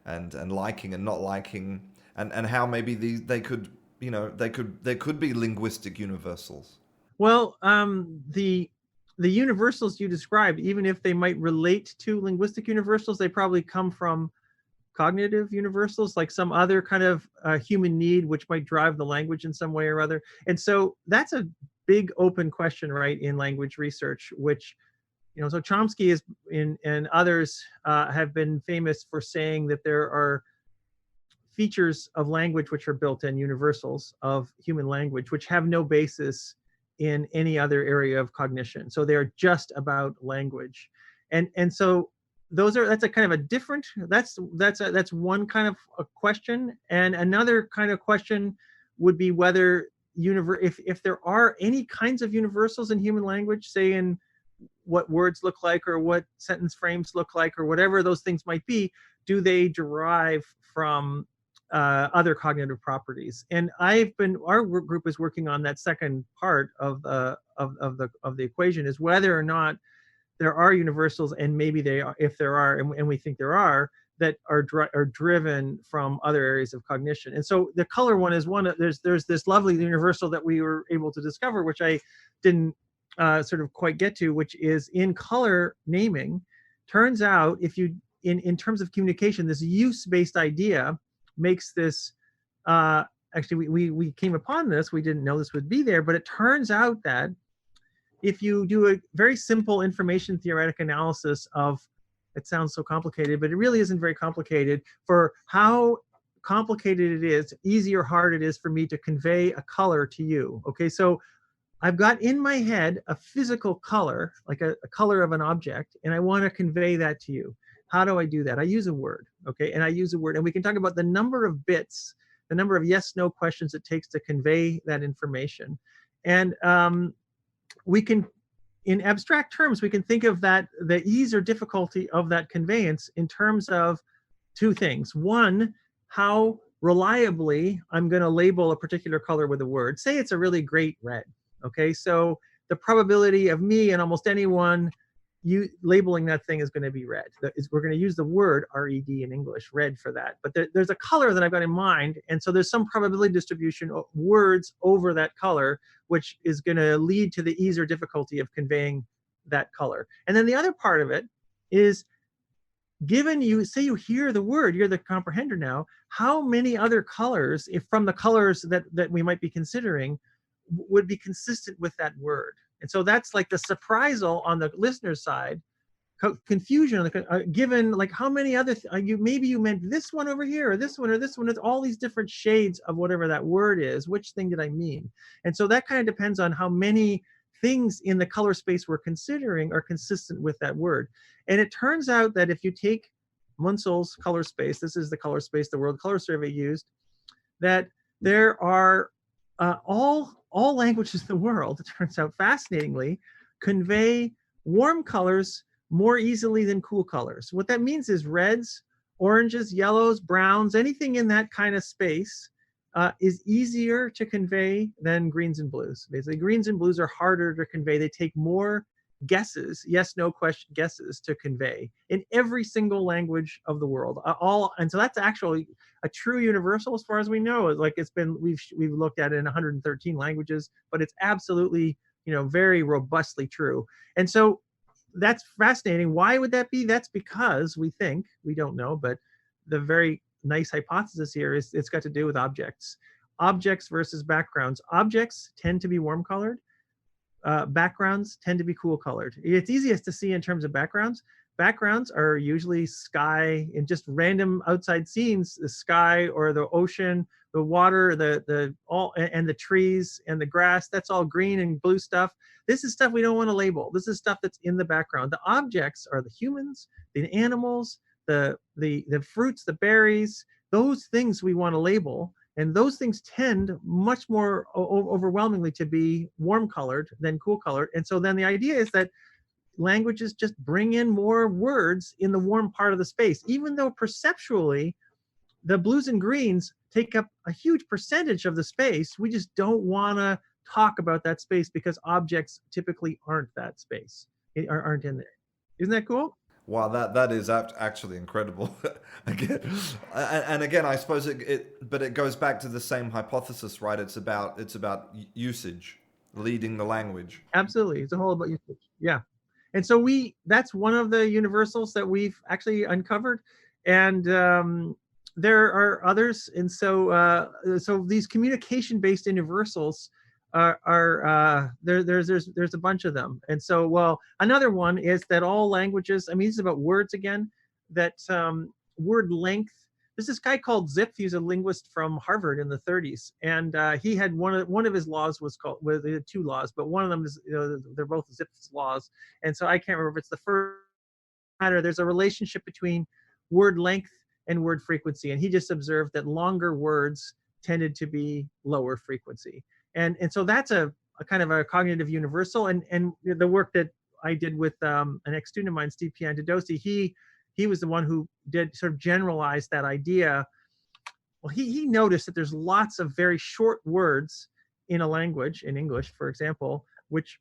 and liking and not liking, and how maybe they could, there could be linguistic universals. Well, the universals you described, even if they might relate to linguistic universals, they probably come from cognitive universals, like some other kind of human need, which might drive the language in some way or other. And so that's a big open question, right, in language research, which, so Chomsky and others have been famous for saying that there are features of language which are built-in universals of human language, which have no basis in any other area of cognition. So they're just about language. And so that's a kind of a different, that's one kind of a question. And another kind of question would be whether if there are any kinds of universals in human language, say in what words look like or what sentence frames look like or whatever those things might be, do they derive from other cognitive properties? And our group is working on that second part of the equation, is whether or not there are universals, and maybe they are, if there are, and we think there are, that are driven from other areas of cognition. And so the color one is one. There's this lovely universal that we were able to discover, which I didn't sort of quite get to, which is in color naming. Turns out, if you in terms of communication, this use-based idea makes this. Actually, we came upon this. We didn't know this would be there, but it turns out that if you do a very simple information theoretic analysis of, it sounds so complicated, but it really isn't very complicated, for how complicated it is, easy or hard it is for me to convey a color to you. Okay, so I've got in my head a physical color, like a color of an object, and I want to convey that to you. How do I do that? I use a word, okay? And I use a word, and we can talk about the number of bits, the number of yes/no questions it takes to convey that information. And we can, in abstract terms, we can think of that, the ease or difficulty of that conveyance in terms of two things. One, how reliably I'm going to label a particular color with a word. Say it's a really great red. Okay, so the probability of me and almost anyone labeling that thing is going to be red. We're going to use the word R-E-D in English, red, for that. But there's a color that I've got in mind, and so there's some probability distribution of words over that color, which is going to lead to the ease or difficulty of conveying that color. And then the other part of it is, given you say you hear the word, you're the comprehender now, how many other colors, if from the colors that we might be considering, would be consistent with that word? And so that's like the surprisal on the listener's side, confusion, given like how many other, maybe you meant this one over here, or this one, or this one. It's all these different shades of whatever that word is. Which thing did I mean? And so that kind of depends on how many things in the color space we're considering are consistent with that word. And it turns out that if you take Munsel's color space, this is the color space the World Color Survey used, that There are all languages in the world, it turns out fascinatingly, convey warm colors more easily than cool colors. What that means is reds, oranges, yellows, browns, anything in that kind of space is easier to convey than greens and blues. Basically, greens and blues are harder to convey. They take more guesses, yes, no question guesses to convey in every single language of the world. And so that's actually a true universal as far as we know. Like it's been, we've looked at it in 113 languages, but it's absolutely, very robustly true. And so that's fascinating. Why would that be? That's because we think, we don't know, but the very nice hypothesis here is it's got to do with objects. Objects versus backgrounds. Objects tend to be warm colored. Backgrounds tend to be cool colored. It's easiest to see in terms of backgrounds. Backgrounds are usually sky and just random outside scenes, the sky or the ocean, the water, the all, and the trees and the grass. That's all green and blue stuff. This is stuff we don't want to label. This is stuff that's in the background. The objects are the humans, the animals, the fruits, the berries, those things we want to label. And those things tend much more overwhelmingly to be warm colored than cool colored. And so then the idea is that languages just bring in more words in the warm part of the space, even though perceptually the blues and greens take up a huge percentage of the space. We just don't want to talk about that space because objects typically aren't that space, aren't in there. Isn't that cool? Wow, that is actually incredible. Again, and again, I suppose but it goes back to the same hypothesis, right? It's about usage leading the language. Absolutely. It's a whole about usage. Yeah. And so that's one of the universals that we've actually uncovered. And there are others. And so these communication-based universals there's a bunch of them. And so, well, another one is that all languages, I mean, this is about words again, that word length. There's this guy called Zipf. He's a linguist from Harvard in the 30s, and he had one of his laws was called, well, he had two laws, but one of them is, they're both Zipf's laws, and so I can't remember if it's the first matter. There's a relationship between word length and word frequency, and he just observed that longer words tended to be lower frequency, and so that's a kind of a cognitive universal, and the work that I did with an ex-student of mine, Steve Piantadosi, he was the one who did sort of generalize that idea. Well, he noticed that there's lots of very short words in a language, in English, for example, which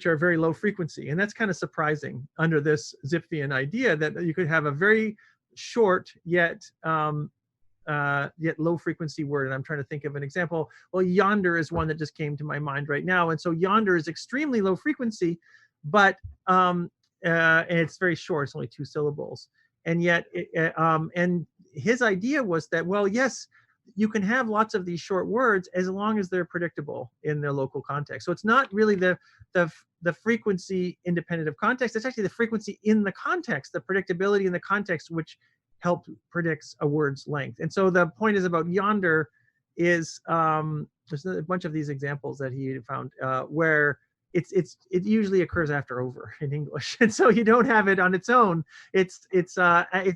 are very low frequency. And that's kind of surprising under this Zipfian idea that you could have a very short yet low frequency word. And I'm trying to think of an example. Well, yonder is one that just came to my mind right now. And so yonder is extremely low frequency, but and it's very short. It's only two syllables. And yet, and his idea was that, well, yes, you can have lots of these short words as long as they're predictable in their local context. So it's not really the frequency independent of context. It's actually the frequency in the context, the predictability in the context, which help predicts a word's length. And so the point is about yonder is there's a bunch of these examples that he found where it usually occurs after over in English, and so you don't have it on its own. It's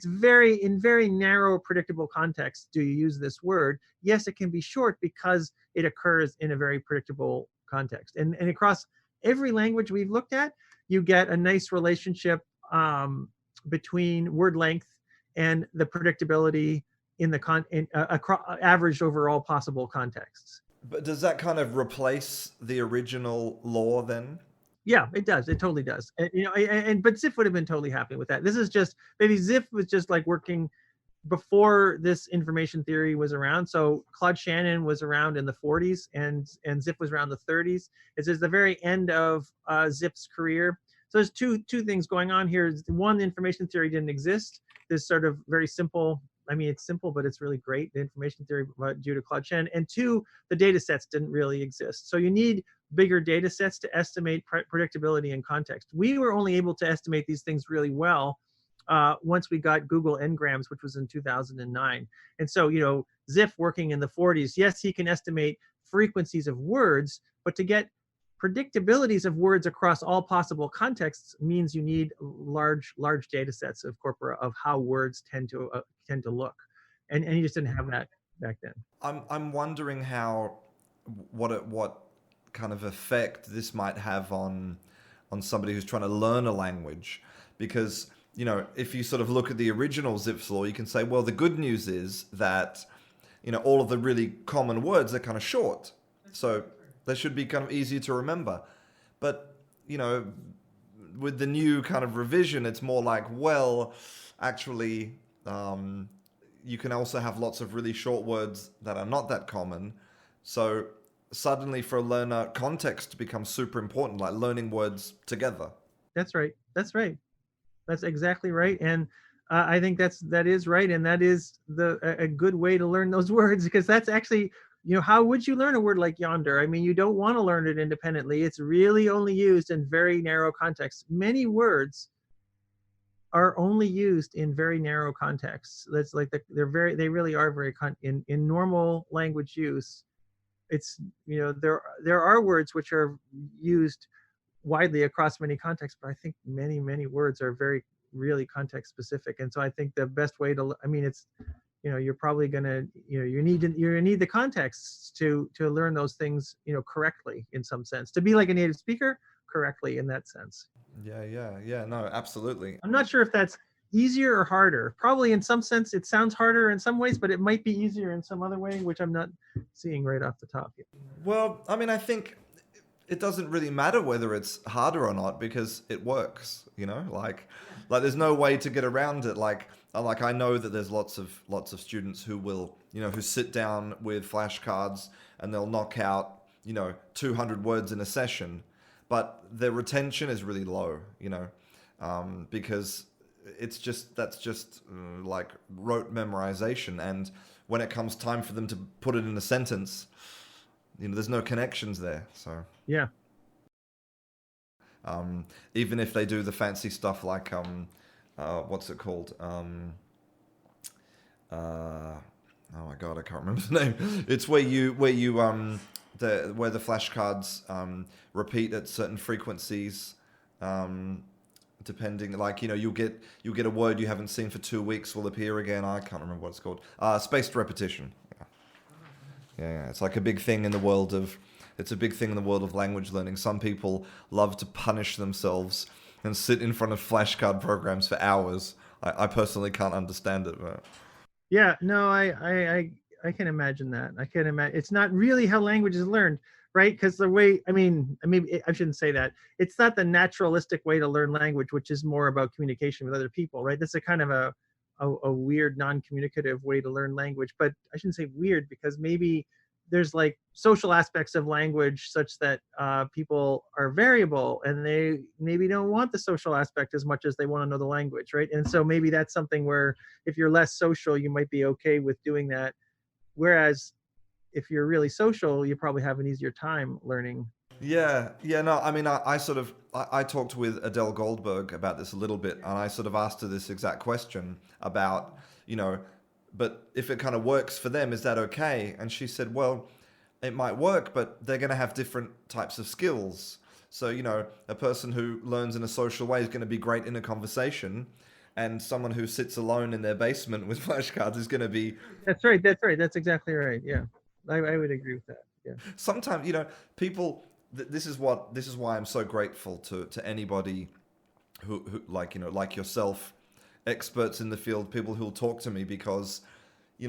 very in very narrow predictable context do you use this word. Yes, it can be short because it occurs in a very predictable context, and across every language we've looked at, you get a nice relationship between word length and the predictability in the averaged over all possible contexts. But does that kind of replace the original law then? Yeah, it does. It totally does. But Ziff would have been totally happy with that. This is just, maybe Ziff was just like working before this information theory was around. So Claude Shannon was around in the 40s, and Ziff was around the 30s. It's the very end of Ziff's career. So there's two things going on here. One, the information theory didn't exist. This sort of very simple, I mean, it's simple, but it's really great, the information theory due to Claude Shannon. And two, the data sets didn't really exist. So you need bigger data sets to estimate predictability and context. We were only able to estimate these things really well once we got Google Ngrams, which was in 2009. And so, Ziff working in the 40s, yes, he can estimate frequencies of words, but to get predictabilities of words across all possible contexts means you need large data sets of how words tend to look, and he just didn't have that. back then. I'm wondering how what kind of effect this might have on somebody who's trying to learn a language, because if you sort of look at the original Zipf's law, you can say, well, the good news is that all of the really common words are kind of short, so they should be kind of easier to remember. But with the new kind of revision, it's more like, well, actually, you can also have lots of really short words that are not that common. So suddenly for a learner, context becomes super important, like learning words together. That's right. That's right. That's exactly right. And I think that is right. And that is a good way to learn those words, because that's actually, how would you learn a word like yonder? I mean, you don't want to learn it independently. It's really only used in very narrow contexts. Many words are only used in very narrow contexts. That's like they really are very in normal language use. It's there are words which are used widely across many contexts, but I think many words are very really context specific. And so I think the best way to, I mean, it's you're probably gonna you need the contexts to learn those things correctly, in some sense, to be like a native speaker correctly in that sense. Yeah, no, absolutely. I'm not sure if that's easier or harder. Probably in some sense it sounds harder in some ways, but it might be easier in some other way, which I'm not seeing right off the top yet. Well, I mean, I think it doesn't really matter whether it's harder or not, because it works, like there's no way to get around it. Like I know that there's lots of students who will, who sit down with flashcards and they'll knock out, 200 words in a session, but their retention is really low, because that's just like rote memorization. And when it comes time for them to put it in a sentence, there's no connections there. So Yeah. Even if they do the fancy stuff like what's it called? Oh my god, I can't remember the name. It's where you where the flashcards repeat at certain frequencies, depending, like you'll get a word you haven't seen for 2 weeks will appear again. I can't remember what it's called. Spaced repetition. Yeah, it's like a big thing in the world of language learning. Some people love to punish themselves and sit in front of flashcard programs for hours. I personally can't understand it. But Yeah, no, I can imagine that. I can imagine it's not really how language is learned, right? Because the way, I mean, maybe I shouldn't say that. It's not the naturalistic way to learn language, which is more about communication with other people, right? That's a kind of a weird, non-communicative way to learn language. But I shouldn't say weird, because maybe there's like social aspects of language such that people are variable and they maybe don't want the social aspect as much as they want to know the language, right? And so maybe that's something where if you're less social, you might be okay with doing that. Whereas if you're really social, you probably have an easier time learning. yeah, no, I mean, I talked with Adele Goldberg about this a little bit, and I sort of asked her this exact question about, but if it kind of works for them, is that okay? And she said, well, it might work, but they're going to have different types of skills. So, a person who learns in a social way is going to be great in a conversation, and someone who sits alone in their basement with flashcards is going to be. That's right. That's right. That's exactly right. Yeah, I would agree with that. Yeah. Sometimes, people. This is why I'm so grateful to anybody who like yourself, experts in the field, people who'll talk to me, because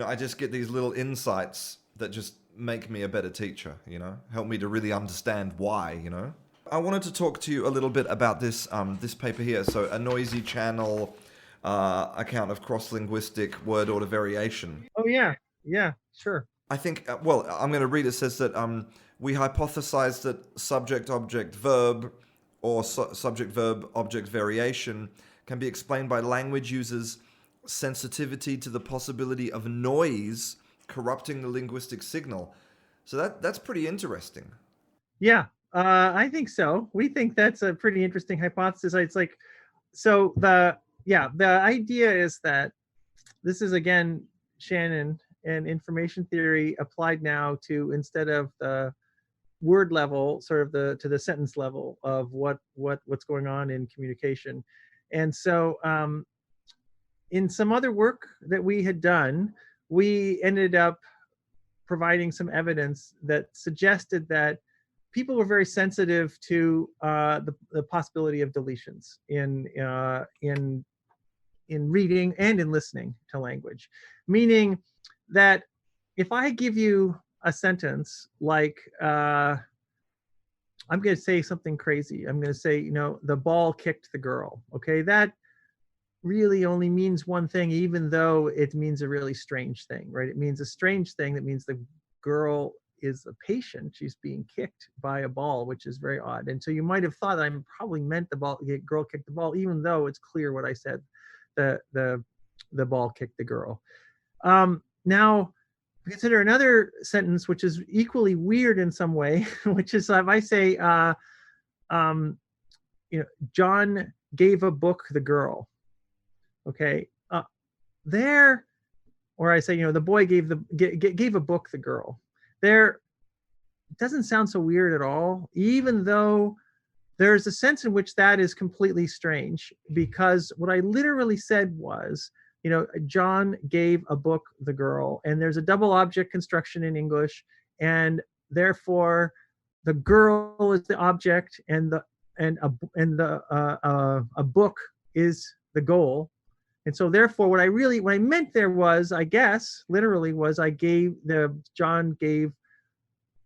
I just get these little insights that just make me a better teacher, help me to really understand why. I wanted to talk to you a little bit about this paper here. So, a noisy channel account of cross-linguistic word order variation. Oh yeah, sure. I think, well, I'm going to read. It says that we hypothesized that subject-object-verb or subject-verb-object variation can be explained by language users' sensitivity to the possibility of noise corrupting the linguistic signal. So that's pretty interesting. Yeah, I think so. We think that's a pretty interesting hypothesis. It's like, so the idea is that this is again Shannon and information theory applied now to, instead of the word level, sort of to the sentence level of what's going on in communication. And so in some other work that we had done, we ended up providing some evidence that suggested that people were very sensitive to the possibility of deletions in reading and in listening to language. Meaning that if I give you a sentence like, I'm going to say something crazy. I'm going to say, the ball kicked the girl. Okay, that really only means one thing, even though it means a really strange thing, right? It means a strange thing that means the girl is a patient. She's being kicked by a ball, which is very odd. And so you might have thought that I probably meant the girl kicked the ball, even though it's clear what I said. The ball kicked the girl. Now, consider another sentence which is equally weird in some way, which is if I say, John gave a book the girl. Okay, there, or I say, the boy gave a book the girl. There, it doesn't sound so weird at all, even though there's a sense in which that is completely strange, because what I literally said was, John gave a book the girl, and there's a double object construction in English, and therefore the girl is the object, and a book is the goal. And so therefore what I meant there was, I guess, literally was John gave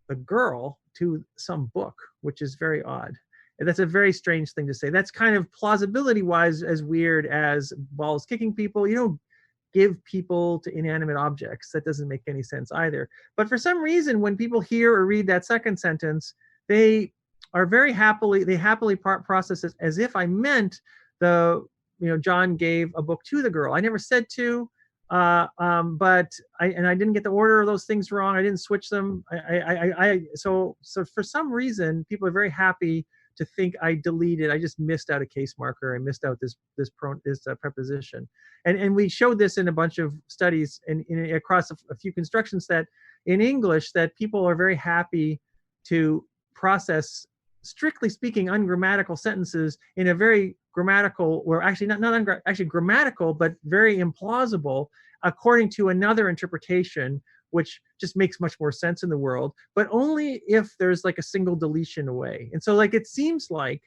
the girl to some book, which is very odd. And that's a very strange thing to say. That's kind of plausibility wise as weird as balls kicking people. You don't give people to inanimate objects. That doesn't make any sense either. But for some reason, when people hear or read that second sentence, they happily process it as if I meant John gave a book to the girl. I never said to, but I didn't get the order of those things wrong. I didn't switch them. So for some reason, people are very happy to think I deleted. I just missed out a case marker. I missed out this preposition, and we showed this in a bunch of studies and across a few constructions that in English that people are very happy to process, strictly speaking, ungrammatical sentences in a very grammatical, or actually not actually grammatical, but very implausible, according to another interpretation, which just makes much more sense in the world, but only if there's like a single deletion away. And so it seems like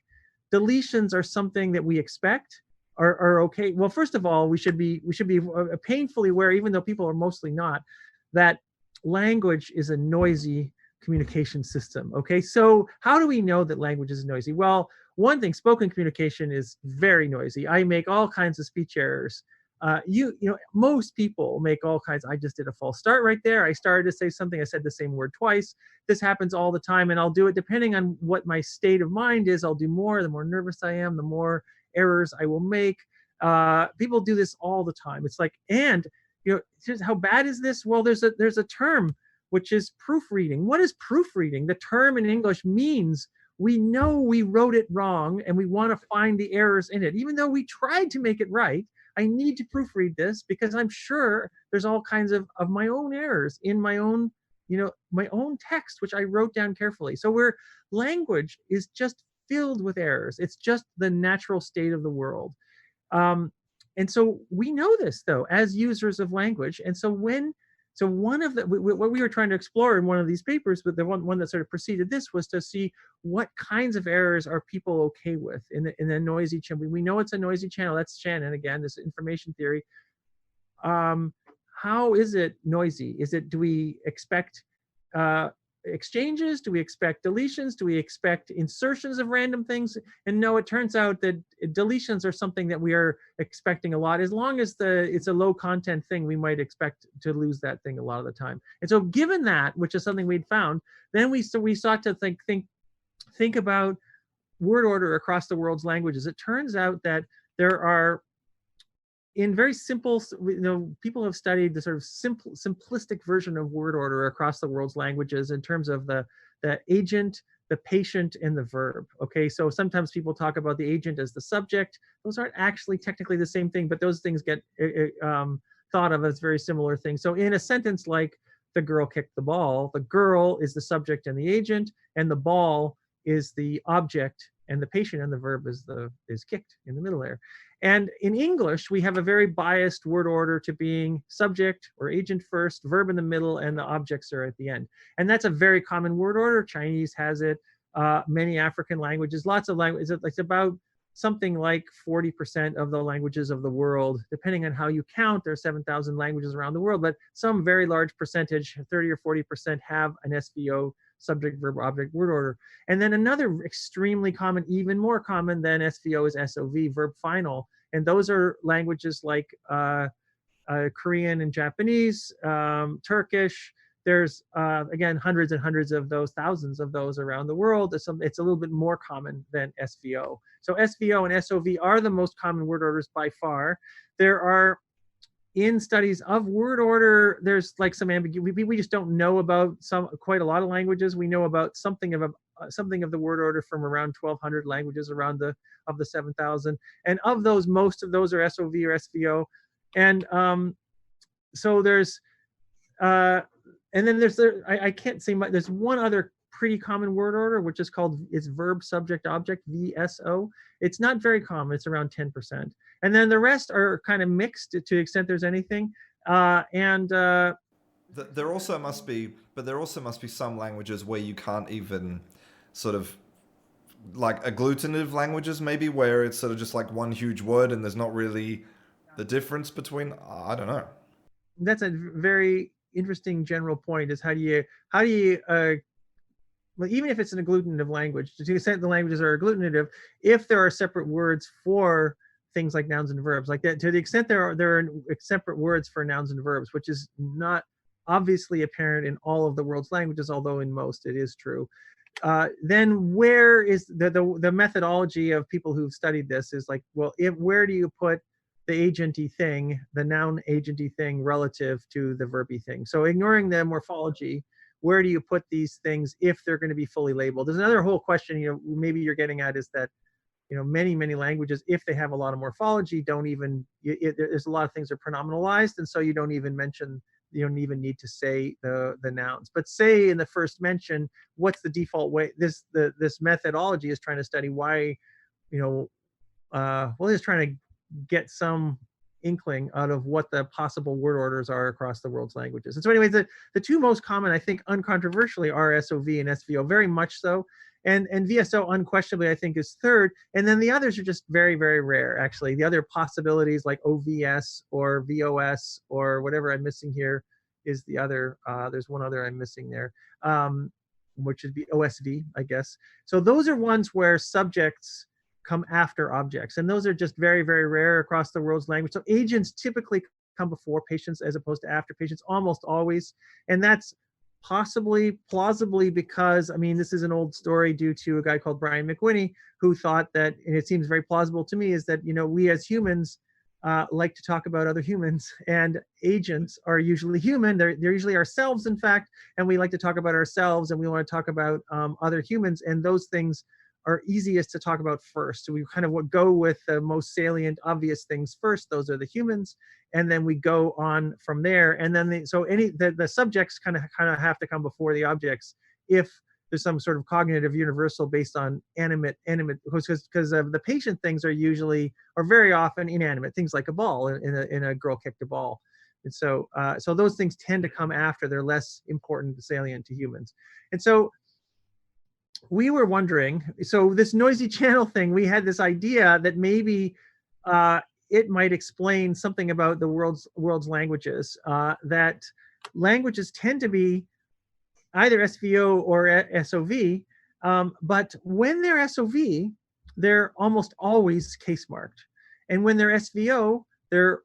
deletions are something that we expect are okay. Well, first of all, we should be painfully aware, even though people are mostly not, that language is a noisy communication system. Okay, so how do we know that language is noisy? Well, one thing, spoken communication is very noisy. I make all kinds of speech errors. Most people make all kinds. I just did a false start right there. I started to say something. I said the same word twice. This happens all the time, and I'll do it depending on what my state of mind is. I'll do more. The more nervous I am, the more errors I will make. People do this all the time. It's like, and how bad is this? Well, there's a term which is proofreading. What is proofreading? The term in English means we know we wrote it wrong and we want to find the errors in it. Even though we tried to make it right, I need to proofread this because I'm sure there's all kinds of my own errors in my own, my own text, which I wrote down carefully. So language is just filled with errors. It's just the natural state of the world. And so we know this, though, as users of language. And so one of what we were trying to explore in one of these papers, but the one that sort of preceded this, was to see what kinds of errors are people okay with in the noisy channel. We know it's a noisy channel. That's Shannon again, this information theory. How is it noisy? Do we expect exchanges? Do we expect deletions? Do we expect insertions of random things? And no, it turns out that deletions are something that we are expecting a lot. As long as it's a low content thing, we might expect to lose that thing a lot of the time. And so given that, which is something we'd found, then we sought to think about word order across the world's languages. It turns out that there are, in very simple, people have studied the sort of simplistic version of word order across the world's languages in terms of the agent, the patient, and the verb. Okay, so sometimes people talk about the agent as the subject. Those aren't actually technically the same thing, but those things get thought of as very similar things. So in a sentence like the girl kicked the ball, the girl is the subject and the agent, and the ball is the object, and the patient and the verb is kicked in the middle there. And in English, we have a very biased word order to being subject or agent first, verb in the middle, and the objects are at the end. And that's a very common word order. Chinese has it, many African languages, lots of languages. It's about something like 40% of the languages of the world, depending on how you count. There are 7,000 languages around the world, but some very large percentage, 30 or 40%, have an SVO, subject, verb, object, word order. And then another extremely common, even more common than SVO, is SOV, verb final. And those are languages like Korean and Japanese, Turkish. There's, again, hundreds and hundreds of those, thousands of those around the world. It's a little bit more common than SVO. So SVO and SOV are the most common word orders by far. There are, in studies of word order, there's like some ambiguity. We just don't know about quite a lot of languages. We know about something of the word order from around 1,200 languages around of the 7,000, and of those, most of those are SOV or SVO. And so there's and then I can't say much. There's one other pretty common word order, which is called, it's verb subject object, VSO. It's not very common. It's around 10%. And then the rest are kind of mixed to the extent there's anything. There also must be some languages where you can't even sort of, like agglutinative languages maybe, where it's sort of just like one huge word and there's not really the difference between, I don't know. That's a very interesting general point, is how do you well, even if it's an agglutinative language, to the extent the languages are agglutinative, if there are separate words for things like nouns and verbs, like that, to the extent there are separate words for nouns and verbs, which is not obviously apparent in all of the world's languages, although in most it is true. Then where is the methodology of people who've studied this is like, well, where do you put the agenty thing, the noun agenty thing, relative to the verby thing? So ignoring the morphology, where do you put these things if they're going to be fully labeled? There's another whole question, maybe you're getting at, is that, many languages, if they have a lot of morphology, don't even, there's a lot of things that are pronominalized, and so you don't even need to say the nouns. But say in the first mention, what's the default way? This methodology is trying to study why, just trying to get some inkling out of what the possible word orders are across the world's languages. And so anyways, the two most common, I think, uncontroversially, are SOV and SVO, very much so. And VSO unquestionably, I think, is third. And then the others are just very, very rare, actually. The other possibilities like OVS or VOS or whatever I'm missing here is the other. There's one other I'm missing there, which would be OSV, I guess. So those are ones where subjects come after objects. And those are just very, very rare across the world's language. So agents typically come before patients as opposed to after patients, almost always. And that's plausibly because, this is an old story due to a guy called Brian McWhinney, who thought that, and it seems very plausible to me, is that, we as humans like to talk about other humans, and agents are usually human. They're usually ourselves, in fact, and we like to talk about ourselves, and we want to talk about other humans, and those things are easiest to talk about first. So we kind of go with the most salient, obvious things first. Those are the humans, and then we go on from there. And then the subjects kind of have to come before the objects if there's some sort of cognitive universal based on animate, because the patient things are very often inanimate, things like a ball, in a girl kicked a ball. And so those things tend to come after. They're less important, salient to humans. And so we were wondering, so this noisy channel thing, we had this idea that maybe it might explain something about the world's languages, that languages tend to be either SVO or SOV, but when they're SOV, they're almost always case marked. And when they're SVO, they're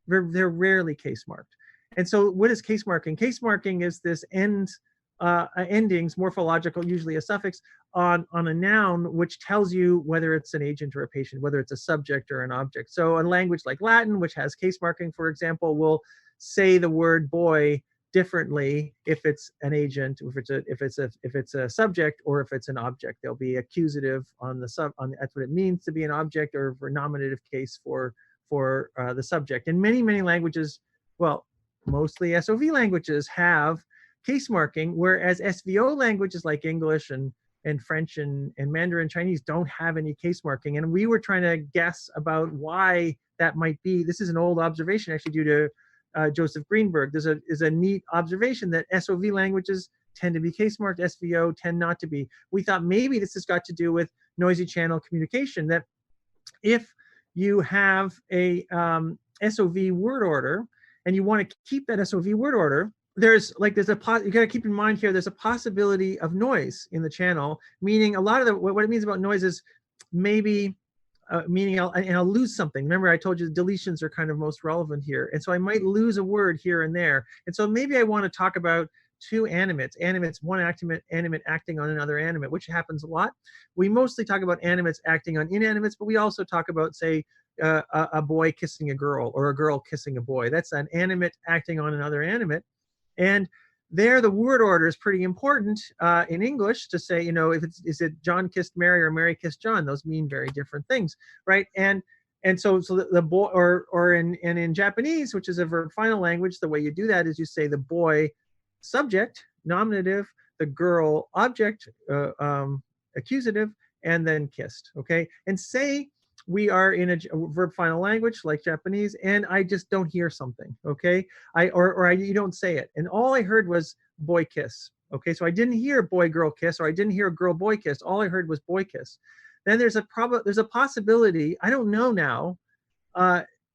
rarely case marked. And so what is case marking? Case marking is this endings, morphological, usually a suffix, on a noun, which tells you whether it's an agent or a patient, whether it's a subject or an object. So a language like Latin, which has case marking, for example, will say the word boy differently if it's an agent, if it's a subject, or if it's an object. There'll be accusative on that's what it means to be an object, or for nominative case for the subject. And many languages, well, mostly SOV languages, have case marking, whereas SVO languages like English and and French and Mandarin Chinese don't have any case marking. And we were trying to guess about why that might be. This is an old observation actually due to Joseph Greenberg. There's a neat observation that SOV languages tend to be case marked, SVO tend not to be. We thought maybe this has got to do with noisy channel communication, that if you have a SOV word order and you want to keep that SOV word order, you got to keep in mind here, there's a possibility of noise in the channel, meaning a lot of what it means about noise is maybe meaning I'll lose something. Remember, I told you the deletions are kind of most relevant here. And so I might lose a word here and there. And so maybe I want to talk about two animates, one animate acting on another animate, which happens a lot. We mostly talk about animates acting on inanimates, but we also talk about, say, a boy kissing a girl or a girl kissing a boy. That's an animate acting on another animate. And there, the word order is pretty important in English to say, is it John kissed Mary or Mary kissed John? Those mean very different things, right? And so the boy, or in Japanese, which is a verb final language, the way you do that is you say the boy subject, nominative, the girl object, accusative, and then kissed, okay? And say we are in a verb final language like Japanese, and I just don't hear something, okay? You don't say it, and all I heard was boy kiss, okay? So I didn't hear boy girl kiss, or I didn't hear girl boy kiss. All I heard was boy kiss. Then there's a possibility, I don't know now,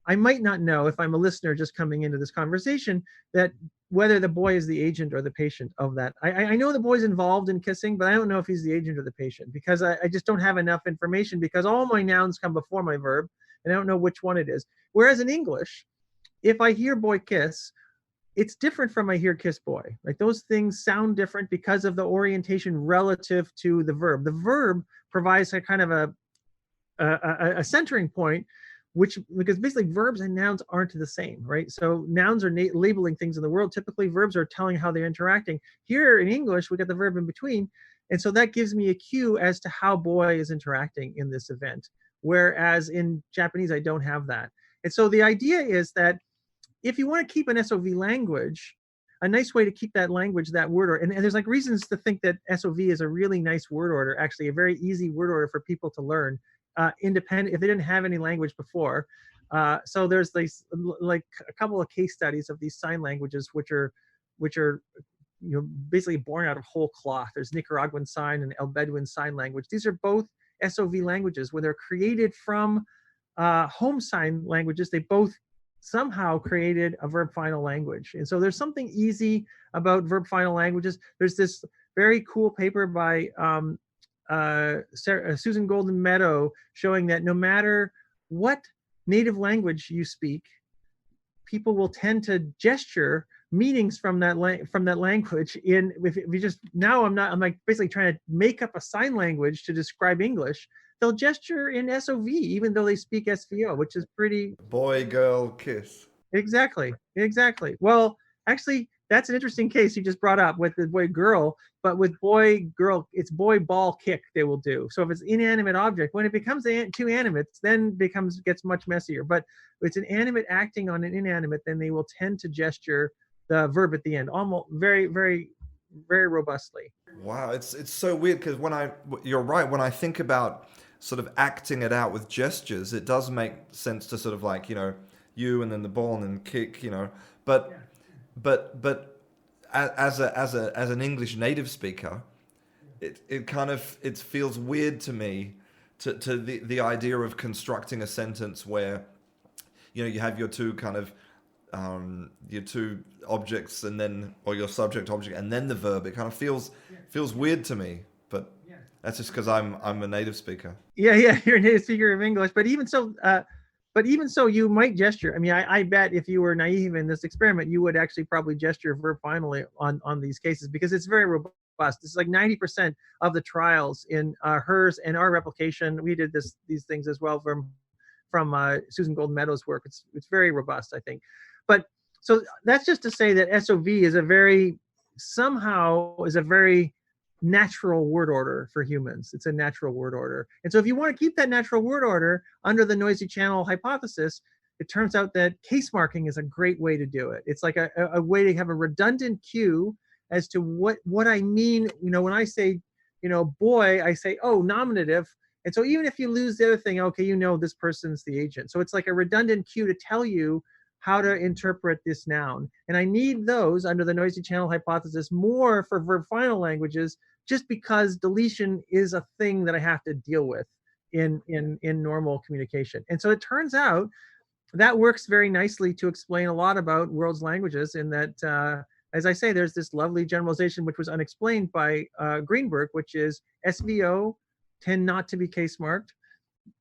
I might not know if I'm a listener just coming into this conversation, that whether the boy is the agent or the patient of that. I know the boy's involved in kissing, but I don't know if he's the agent or the patient, because I just don't have enough information, because all my nouns come before my verb and I don't know which one it is. Whereas in English, if I hear boy kiss, it's different from I hear kiss boy. Like, those things sound different because of the orientation relative to the verb. The verb provides a kind of a centering point, because basically verbs and nouns aren't the same, right? So nouns are labeling things in the world. Typically verbs are telling how they're interacting. Here in English, we got the verb in between. And so that gives me a cue as to how boy is interacting in this event. Whereas in Japanese, I don't have that. And so the idea is that if you want to keep an SOV language, a nice way to keep that language, that word order, and there's like reasons to think that SOV is a really nice word order, actually a very easy word order for people to learn, independent if they didn't have any language before. So there's like a couple of case studies of these sign languages, which are basically born out of whole cloth. There's Nicaraguan Sign and El Bedouin Sign Language. These are both SOV languages. When they're created from home sign languages, they both somehow created a verb final language. And so there's something easy about verb final languages. There's this very cool paper by Susan Golden Meadow showing that no matter what native language you speak, people will tend to gesture meanings from that language. If you just, now I'm like basically trying to make up a sign language to describe English. They'll gesture in SOV even though they speak SVO, which is pretty. Boy, girl, kiss. Exactly. Well, actually, that's an interesting case you just brought up with the boy girl, but with boy girl, it's boy ball kick they will do. So if it's inanimate object, when it becomes two animates, then gets much messier. But if it's an animate acting on an inanimate, then they will tend to gesture the verb at the end, almost very, very, very robustly. Wow, it's so weird, because you're right, when I think about sort of acting it out with gestures, it does make sense to sort of like, you and then the ball and then kick, but yeah. But as an English native speaker, it feels weird to me to the idea of constructing a sentence where you have your two kind of your two objects, and then, or your subject object and then the verb. It kind of feels weird to me, but that's just because I'm a native speaker. Yeah, you're a native speaker of English, but even so, you might gesture. I mean, I bet if you were naive in this experiment, you would actually probably gesture verb finally on these cases, because it's very robust. It's like 90% of the trials in hers and our replication. We did these things as well from Susan Golden Meadow's work. It's very robust, I think. But so that's just to say that SOV is a very natural word order for humans. It's a natural word order. And so if you want to keep that natural word order under the noisy channel hypothesis, it turns out that case marking is a great way to do it. It's like a way to have a redundant cue as to what I mean, when I say, boy, I say, oh, nominative. And so even if you lose the other thing, okay, this person's the agent. So it's like a redundant cue to tell you how to interpret this noun. And I need those under the noisy channel hypothesis more for verb final languages, just because deletion is a thing that I have to deal with in normal communication. And so it turns out that works very nicely to explain a lot about world's languages, in that, as I say, there's this lovely generalization which was unexplained by Greenberg, which is SVO tend not to be case marked,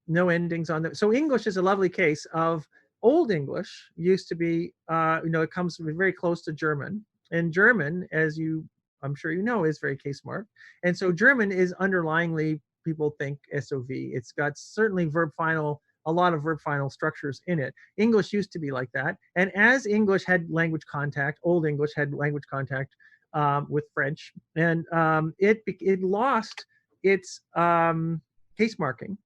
no endings on them. So English is a lovely case of Old English used to be, it comes very close to German. And German, as I'm sure is very case marked. And so German is underlyingly, people think, SOV. It's got certainly a lot of verb final structures in it. English used to be like that. And as English had language contact, Old English had language contact with French, and it lost its case marking.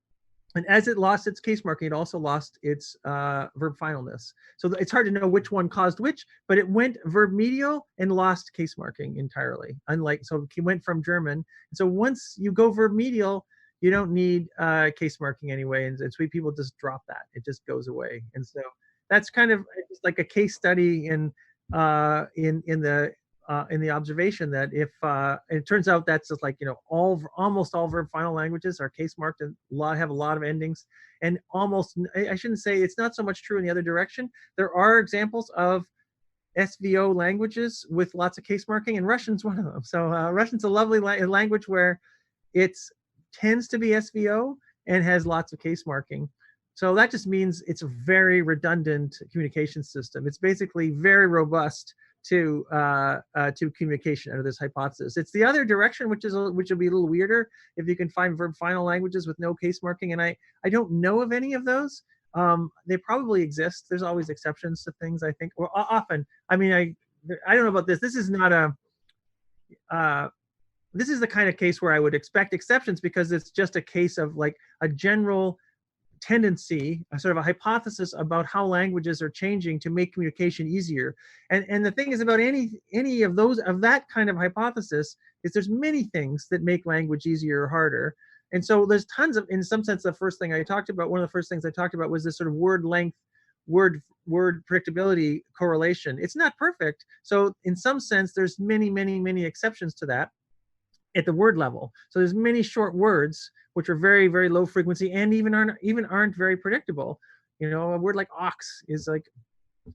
And as it lost its case marking, it also lost its verb finalness. So it's hard to know which one caused which, but it went verb medial and lost case marking entirely. So it went from German. So once you go verb medial, you don't need case marking anyway. And so people just drop that. It just goes away. And so that's kind of just like a case study in the observation that if it turns out that's just like almost all verb final languages are case marked and have a lot of endings, and almost, I shouldn't say it's not so much true in the other direction. There are examples of SVO languages with lots of case marking, and Russian's one of them. So Russian's a lovely language where it tends to be SVO and has lots of case marking. So that just means it's a very redundant communication system. It's basically very robust to communication under this hypothesis. It's the other direction, which will be a little weirder, if you can find verb final languages with no case marking. And I don't know of any of those. They probably exist. There's always exceptions to things, I think, or often. I mean, I don't know about this. This is not this is the kind of case where I would expect exceptions, because it's just a case of like a general tendency, a sort of a hypothesis about how languages are changing to make communication easier. And the thing is about any of that kind of hypothesis is there's many things that make language easier or harder. And so there's tons of, in some sense, one of the first things I talked about was this sort of word length, word predictability correlation. It's not perfect. So in some sense, there's many exceptions to that at the word level. So there's many short words which are very, very low frequency and even aren't very predictable. A word like ox is like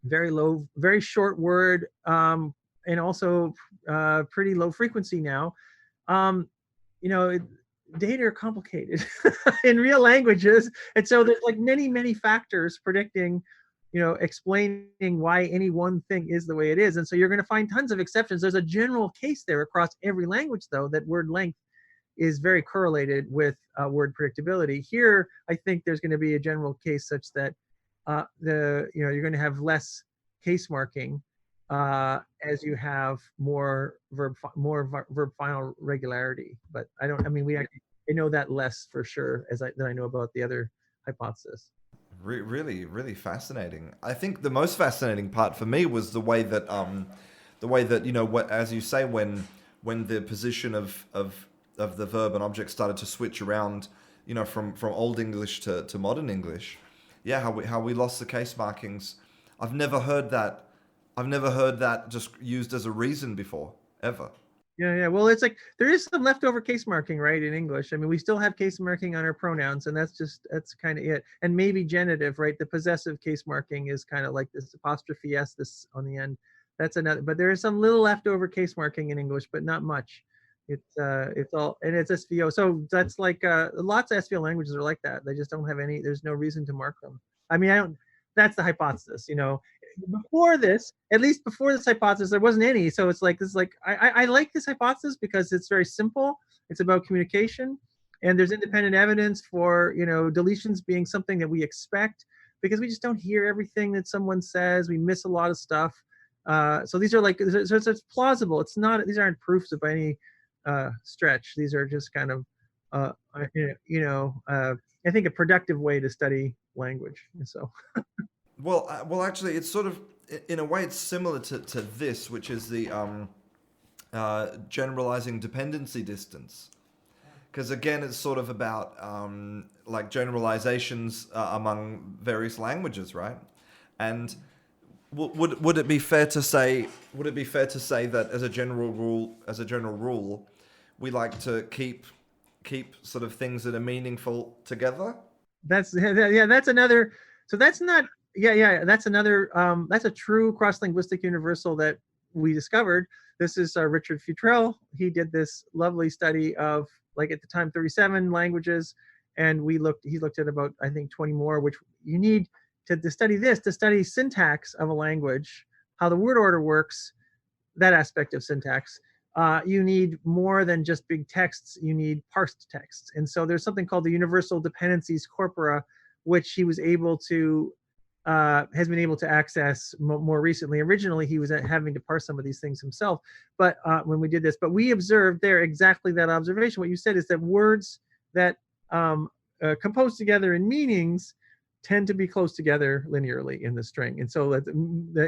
very low, very short word, and also pretty low frequency now. Data are complicated in real languages, and so there's like many factors predicting, explaining why any one thing is the way it is. And so you're going to find tons of exceptions. There's a general case there across every language, though, that word length is very correlated with word predictability. Here, I think there's going to be a general case such that you're going to have less case marking as you have more verb final regularity. But I know that less for sure than I know about the other hypothesis. Really fascinating. I think the most fascinating part for me was the way that what, as you say, when the position of the verb and object started to switch around, from Old English to modern English. Yeah, how we lost the case markings. I've never heard that just used as a reason before, ever. Yeah. Well, it's like there is some leftover case marking, right, in English. I mean, we still have case marking on our pronouns, and that's kind of it. And maybe genitive, right? The possessive case marking is kind of like this apostrophe s, this on the end. That's another. But there is some little leftover case marking in English, but not much. It's all, and it's SVO. So that's like lots of SVO languages are like that. They just don't have any. There's no reason to mark them. I mean, that's the hypothesis. Before this, at least before this hypothesis, there wasn't any. So it's like I like this hypothesis because it's very simple. It's about communication, and there's independent evidence for deletions being something that we expect, because we just don't hear everything that someone says. We miss a lot of stuff. So these are like, so it's plausible. It's not, these aren't proofs by any stretch. These are just kind of I think a productive way to study language. So Well, actually, it's sort of, in a way, it's similar to this, which is the generalizing dependency distance. because again, it's sort of about like generalizations among various languages, right? And would it be fair to say that as a general rule, we like to keep sort of things that are meaningful together? That's yeah, that's another. So that's not that's another that's a true cross-linguistic universal that we discovered. This is Richard Futrell. He did this lovely study of, like, at the time, 37 languages, and he looked at about, I think, 20 more, which you need to study this, to study syntax of a language, how the word order works, that aspect of syntax. You need more than just big texts, you need parsed texts. And so there's something called the universal dependencies corpora, which he was able to has been able to access more recently. Originally, he was having to parse some of these things himself. But when we did this, but we observed there exactly that observation. What you said is that words that compose together in meanings tend to be close together linearly in the string. And so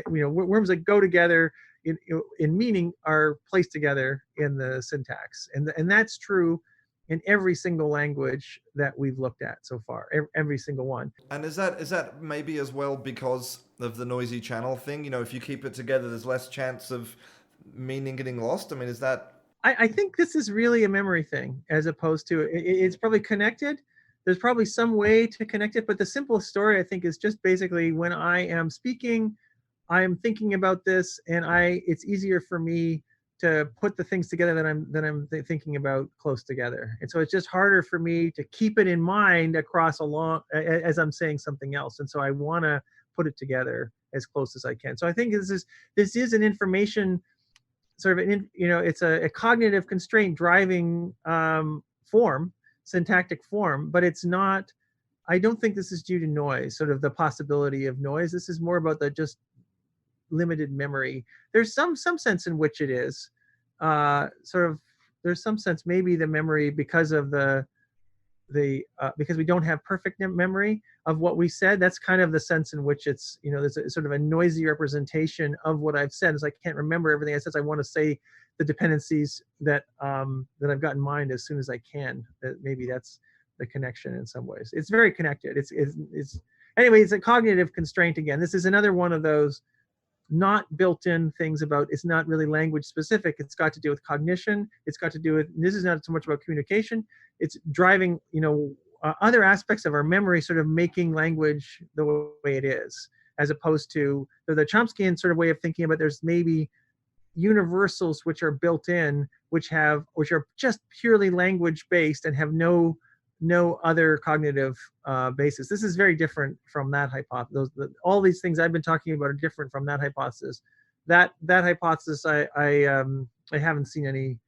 words that go together in meaning are placed together in the syntax. And that's true in every single language that we've looked at so far, every single one. And is that maybe as well because of the noisy channel thing? You know, if you keep it together, there's less chance of meaning getting lost. I mean, is that? I think this is really a memory thing, as opposed to it's probably connected. There's probably some way to connect it, but the simplest story, I think, is just basically when I am speaking, I am thinking about this, and it's easier for me to put the things together that I'm thinking about close together. And so it's just harder for me to keep it in mind across a long as I'm saying something else. And so I want to put it together as close as I can. So I think this is an information sort of it's a cognitive constraint driving form, syntactic form, but it's not. I don't think this is due to noise, sort of the possibility of noise. This is more about the just limited memory. There's some sense in which it is sort of, there's some sense maybe the memory, because of the because we don't have perfect memory of what we said. That's kind of the sense in which it's, there's a sort of a noisy representation of what I've said. As I can't remember everything I said, I want to say the dependencies that I've got in mind as soon as I can. Maybe that's the connection in some ways. It's very connected. It's anyway, it's a cognitive constraint again. This is another one of those not built-in things about, it's not really language specific. It's got to do with cognition. It's got to do with, this is not so much about communication. It's driving, other aspects of our memory, sort of making language the way it is, as opposed to the Chomskyan sort of way of thinking about, there's maybe universals which are built in, which are just purely language based and have no other cognitive basis. This is very different from that hypothesis. All these things I've been talking about are different from that hypothesis. That hypothesis, I haven't seen any.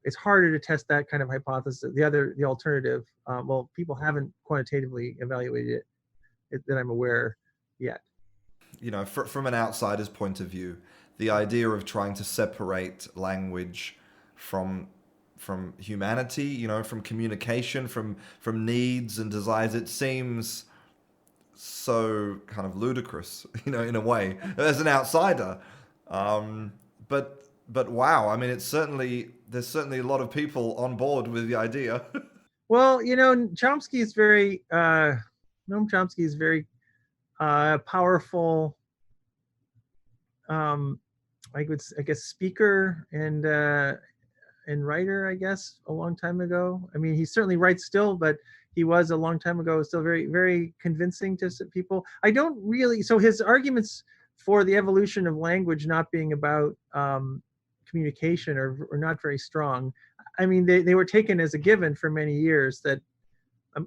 It's harder to test that kind of hypothesis. The alternative, well, people haven't quantitatively evaluated it that I'm aware yet. From an outsider's point of view, the idea of trying to separate language from humanity, from communication, from needs and desires, it seems so kind of ludicrous, in a way, as an outsider. But wow, I mean, there's certainly a lot of people on board with the idea. Well, Chomsky is very Noam Chomsky is very powerful, I guess speaker and writer, I guess, a long time ago. I mean, he certainly writes still, but he was a long time ago still very, very convincing to people. I don't really, so his arguments for the evolution of language not being about communication are not very strong. I mean, they were taken as a given for many years that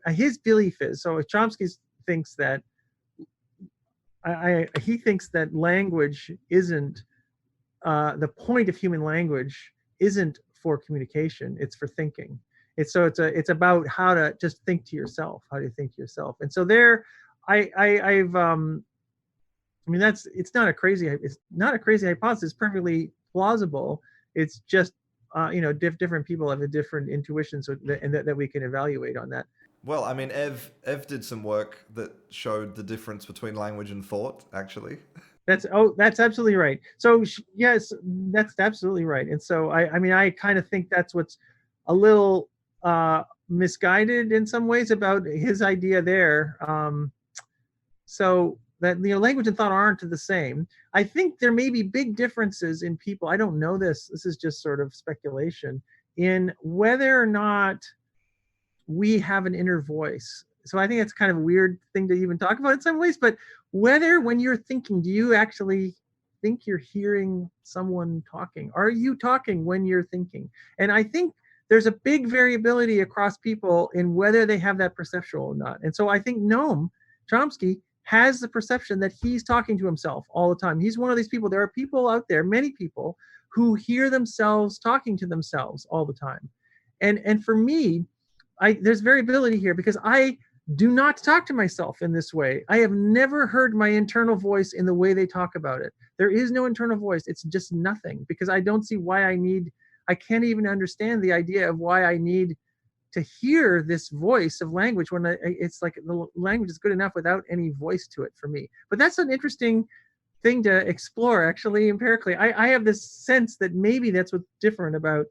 his belief is, so Chomsky thinks that, he thinks that language isn't, the point of human language isn't for communication, it's for thinking. It's about how to just think to yourself, how to think to yourself. And so there, I've I mean, it's not a crazy hypothesis. It's perfectly plausible. It's just different people have a different intuition, so that we can evaluate on that. Well, I mean, Ev did some work that showed the difference between language and thought, actually. That's absolutely right. So yes, that's absolutely right. And so I mean, I kind of think that's what's a little misguided in some ways about his idea there. So that language and thought aren't the same. I think there may be big differences in people. I don't know this. This is just sort of speculation in whether or not we have an inner voice. So I think it's kind of a weird thing to even talk about in some ways, but whether when you're thinking, do you actually think you're hearing someone talking? Are you talking when you're thinking? And I think there's a big variability across people in whether they have that perception or not. And so I think Noam Chomsky has the perception that he's talking to himself all the time. He's one of these people. There are people out there, many people, who hear themselves talking to themselves all the time. And for me, there's variability here because I do not talk to myself in this way. I have never heard my internal voice in the way they talk about it. There is no internal voice. It's just nothing, because I don't see why I can't even understand the idea of why I need to hear this voice of language when it's like the language is good enough without any voice to it for me. But that's an interesting thing to explore, actually, empirically. I have this sense that maybe that's what's different about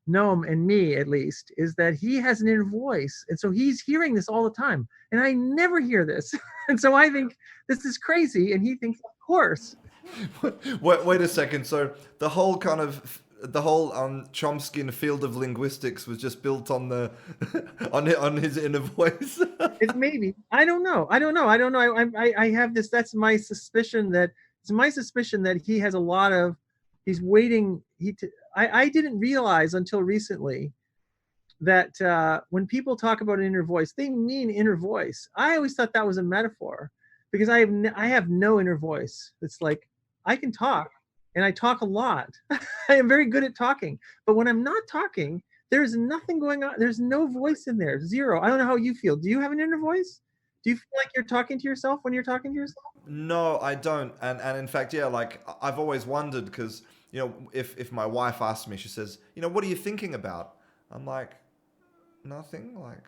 Noam and me, at least, is that he has an inner voice. And so he's hearing this all the time. And I never hear this. And so I think this is crazy. And he thinks, of course. Wait a second. So the whole Chomsky field of linguistics was just built on the on his inner voice. It's maybe. I don't know. I have this. That's my suspicion that he has a lot of. He's waiting. I didn't realize until recently that when people talk about an inner voice, they mean inner voice. I always thought that was a metaphor, because I have no inner voice. It's like I can talk, and I talk a lot. I am very good at talking, but when I'm not talking, there's nothing going on. There's no voice in there. Zero. I don't know how you feel. Do you have an inner voice? Do you feel like you're talking to yourself when you're talking to yourself? No, I don't. And in fact, yeah, like I've always wondered, because if my wife asks me, she says, what are you thinking about? I'm like, nothing. Like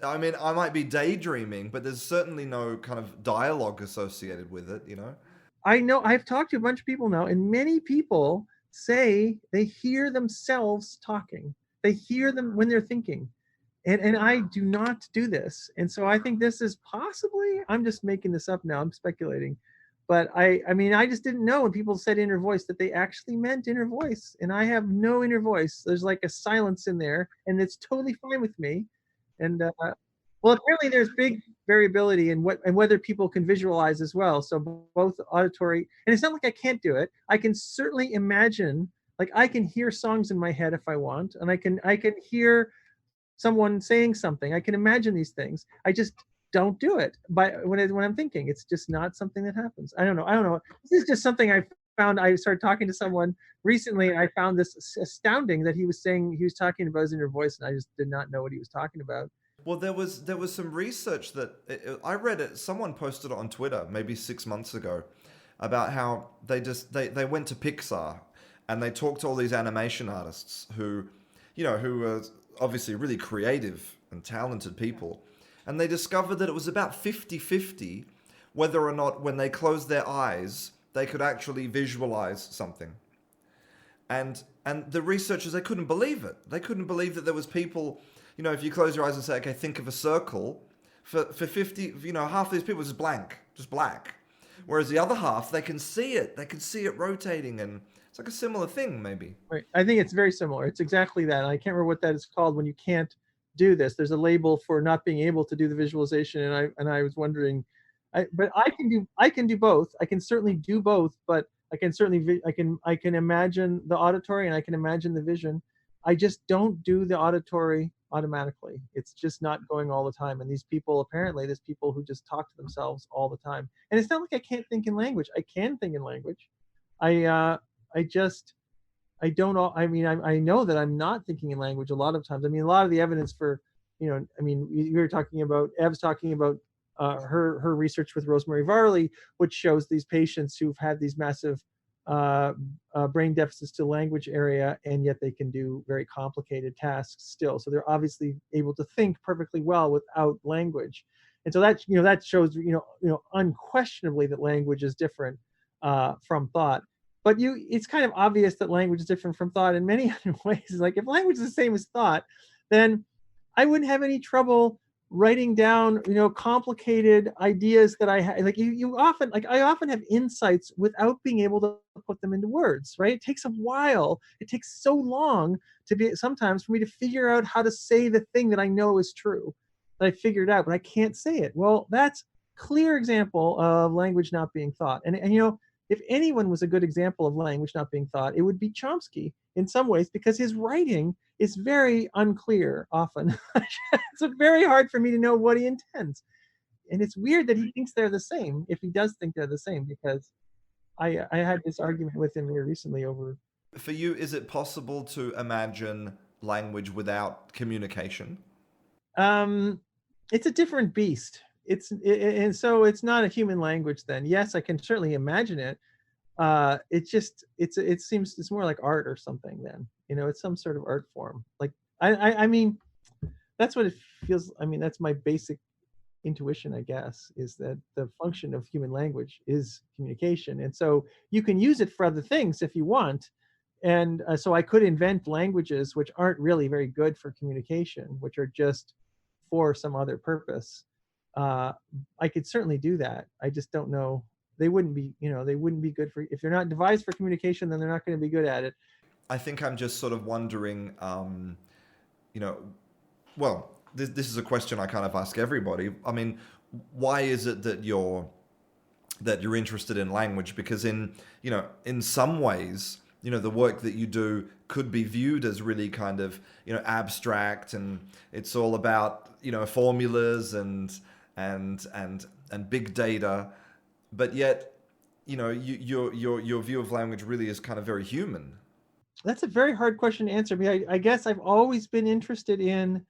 I mean, I might be daydreaming, but there's certainly no kind of dialogue associated with it. I know I've talked to a bunch of people now, and many people say they hear themselves talking. They hear them when they're thinking. And I do not do this. And so I think this is possibly, I'm just making this up now, I'm speculating. But I mean, I just didn't know when people said inner voice that they actually meant inner voice. And I have no inner voice. There's like a silence in there, and it's totally fine with me. And well, apparently there's big variability in whether people can visualize as well. So both auditory, and it's not like I can't do it. I can certainly imagine, like I can hear songs in my head if I want, and I can hear someone saying something. I can imagine these things. I just don't do it when I'm thinking. It's just not something that happens. I don't know. This is just something I found. I started talking to someone recently, and I found this astounding that he was talking about his inner voice, and I just did not know what he was talking about. Well, there was some research that I read it. Someone posted it on Twitter maybe 6 months ago about how they went to Pixar and they talked to all these animation artists who are obviously really creative and talented people. And they discovered that it was about 50-50 whether or not when they closed their eyes, they could actually visualize something. And the researchers, they couldn't believe it. They couldn't believe that there was people, if you close your eyes and say, okay, think of a circle, for 50, half of these people is blank, just black. Whereas the other half, they can see it. They can see it rotating, and it's like a similar thing, maybe. Right. I think it's very similar. It's exactly that. I can't remember what that is called when you can't do this. There's a label for not being able to do the visualization, and I was wondering, but I can do both. I can certainly do both, but I can imagine the auditory and I can imagine the vision. I just don't do the auditory automatically. It's just not going all the time. And apparently there's people who just talk to themselves all the time. And it's not like I can't think in language. I can think in language. I know that I'm not thinking in language a lot of times. I mean, a lot of the evidence for, we were talking about, Ev's talking about her research with Rosemary Varley, which shows these patients who've had these massive brain deficits to language area, and yet they can do very complicated tasks still. So they're obviously able to think perfectly well without language. And so that shows, unquestionably that language is different from thought. but it's kind of obvious that language is different from thought in many other ways. Like if language is the same as thought, then I wouldn't have any trouble writing down, complicated ideas that I have. Like I often have insights without being able to put them into words, right? It takes a while. It takes so long sometimes for me to figure out how to say the thing that I know is true, that I figured out, but I can't say it. Well, that's clear example of language not being thought. And if anyone was a good example of language not being thought, it would be Chomsky in some ways, because his writing is very unclear often. It's very hard for me to know what he intends. And it's weird that he thinks they're the same, if he does think they're the same, because I had this argument with him here recently over. For you, is it possible to imagine language without communication? Um, it's a different beast. And so it's not a human language then. Yes, I can certainly imagine it. It seems it's more like art or something then. It's some sort of art form. Like I mean, that's what it feels. I mean, that's my basic intuition, I guess, is that the function of human language is communication, and so you can use it for other things if you want. And so I could invent languages which aren't really very good for communication, which are just for some other purpose. uh, I could certainly do that. I just don't know. They wouldn't be good for, if they're not devised for communication, then they're not going to be good at it. I think I'm just sort of wondering, you know, well, this is a question I kind of ask everybody. I mean, why is it that you're interested in language? Because in some ways, the work that you do could be viewed as really kind of, abstract, and it's all about, formulas and big data, but yet, your view of language really is kind of very human. That's a very hard question to answer. I guess I've always been interested in.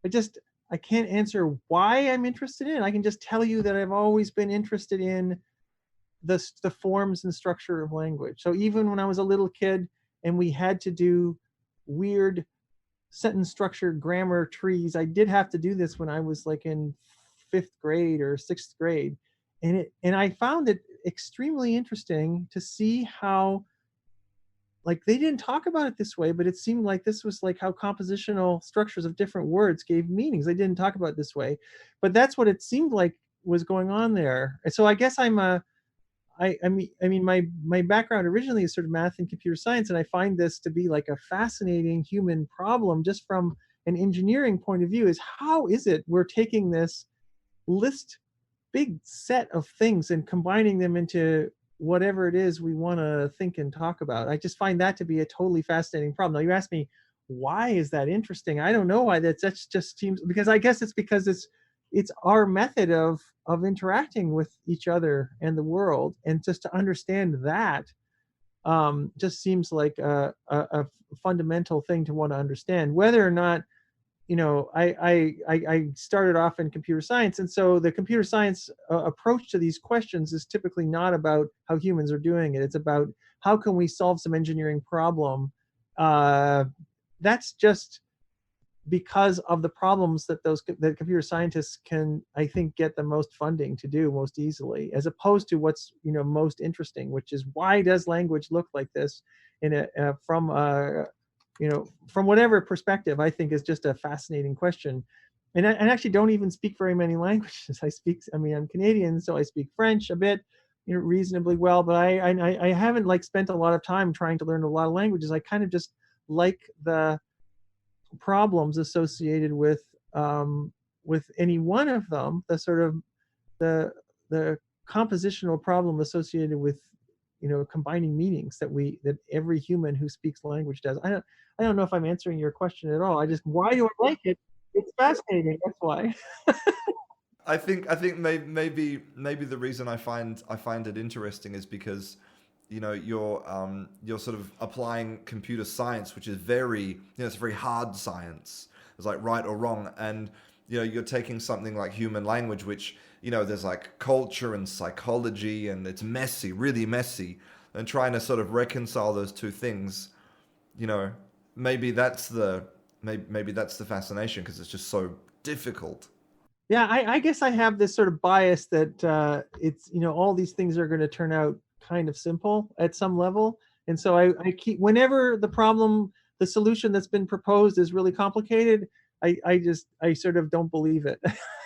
I just I can't answer why I'm interested in. I can just tell you that I've always been interested in the forms and structure of language. So even when I was a little kid and we had to do weird sentence structure grammar trees, I did have to do this when I was like in fifth grade or sixth grade, and I found it extremely interesting to see how, like, they didn't talk about it this way, but it seemed like this was like how compositional structures of different words gave meanings. They didn't talk about it this way, but that's what it seemed like was going on there. And so I guess I mean, my background originally is sort of math and computer science, and I find this to be like a fascinating human problem just from an engineering point of view. Is how is it we're taking this list, big set of things, and combining them into whatever it is we want to think and talk about? I just find that to be a totally fascinating problem. Now you ask me, why is that interesting? I don't know why that's just seems, because I guess it's because it's our method of interacting with each other and the world, and just to understand that just seems like a fundamental thing to want to understand. Whether or not, I started off in computer science, and so the computer science approach to these questions is typically not about how humans are doing it. It's about how can we solve some engineering problem. uh, that's just because of the problems that that computer scientists can, I think, get the most funding to do most easily, as opposed to what's most interesting, which is why does language look like this in from whatever perspective. I think is just a fascinating question. And I actually don't even speak very many languages. I mean, I'm Canadian, so I speak French a bit, reasonably well, but I haven't like spent a lot of time trying to learn a lot of languages. I kind of just like the problems associated with any one of them, the sort of the compositional problem associated with combining meanings that every human who speaks language does. I don't know if I'm answering your question at all. I just, why do I like it? It's fascinating. That's why. I think maybe the reason I find it interesting is because you're sort of applying computer science, which is it's a very hard science. It's like right or wrong, and you're taking something like human language, which there's like culture and psychology, and it's messy, really messy, and trying to sort of reconcile those two things. You know, maybe that's the maybe that's the fascination, because it's just so difficult. Yeah, I guess I have this sort of bias that it's all these things are going to turn out kind of simple at some level. And so I keep, whenever the solution that's been proposed is really complicated, I sort of don't believe it.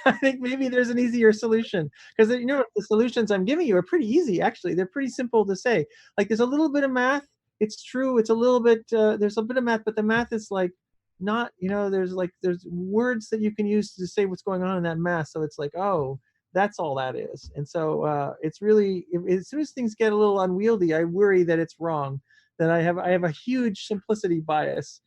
I think maybe there's an easier solution, because the solutions I'm giving you are pretty easy. Actually, they're pretty simple to say. Like, there's a little bit of math. It's true. It's a little bit. There's a bit of math, but the math is like not. There's words that you can use to say what's going on in that math. So it's like, oh, that's all that is. And so it's really, as soon as things get a little unwieldy, I worry that it's wrong. That I have a huge simplicity bias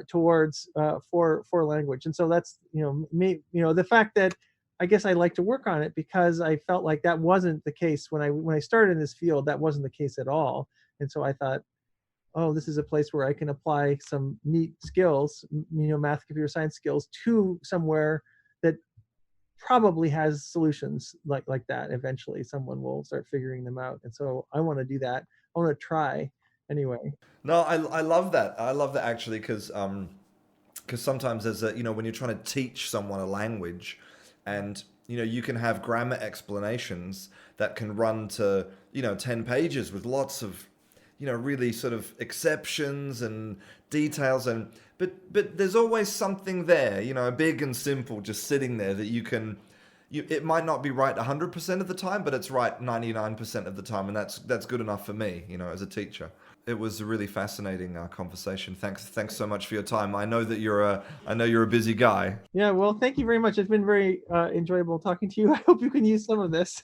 towards for language. And so that's, the fact that I guess I like to work on it, because I felt like that wasn't the case when I started in this field. That wasn't the case at all. And so I thought, oh, this is a place where I can apply some neat skills, math, computer science skills, to somewhere that probably has solutions like that. Eventually someone will start figuring them out. And so I want to do that. I want to try anyway. No, I love that. I love that actually, because sometimes there's a, when you're trying to teach someone a language, and you can have grammar explanations that can run to 10 pages with lots of really sort of exceptions and details, and but there's always something there, big and simple, just sitting there that it might not be right 100% of the time, but it's right 99% of the time, and that's good enough for me, as a teacher. It was a really fascinating conversation. Thanks so much for your time. I know you're a busy guy. Yeah, well, thank you very much. It's been very enjoyable talking to you. I hope you can use some of this.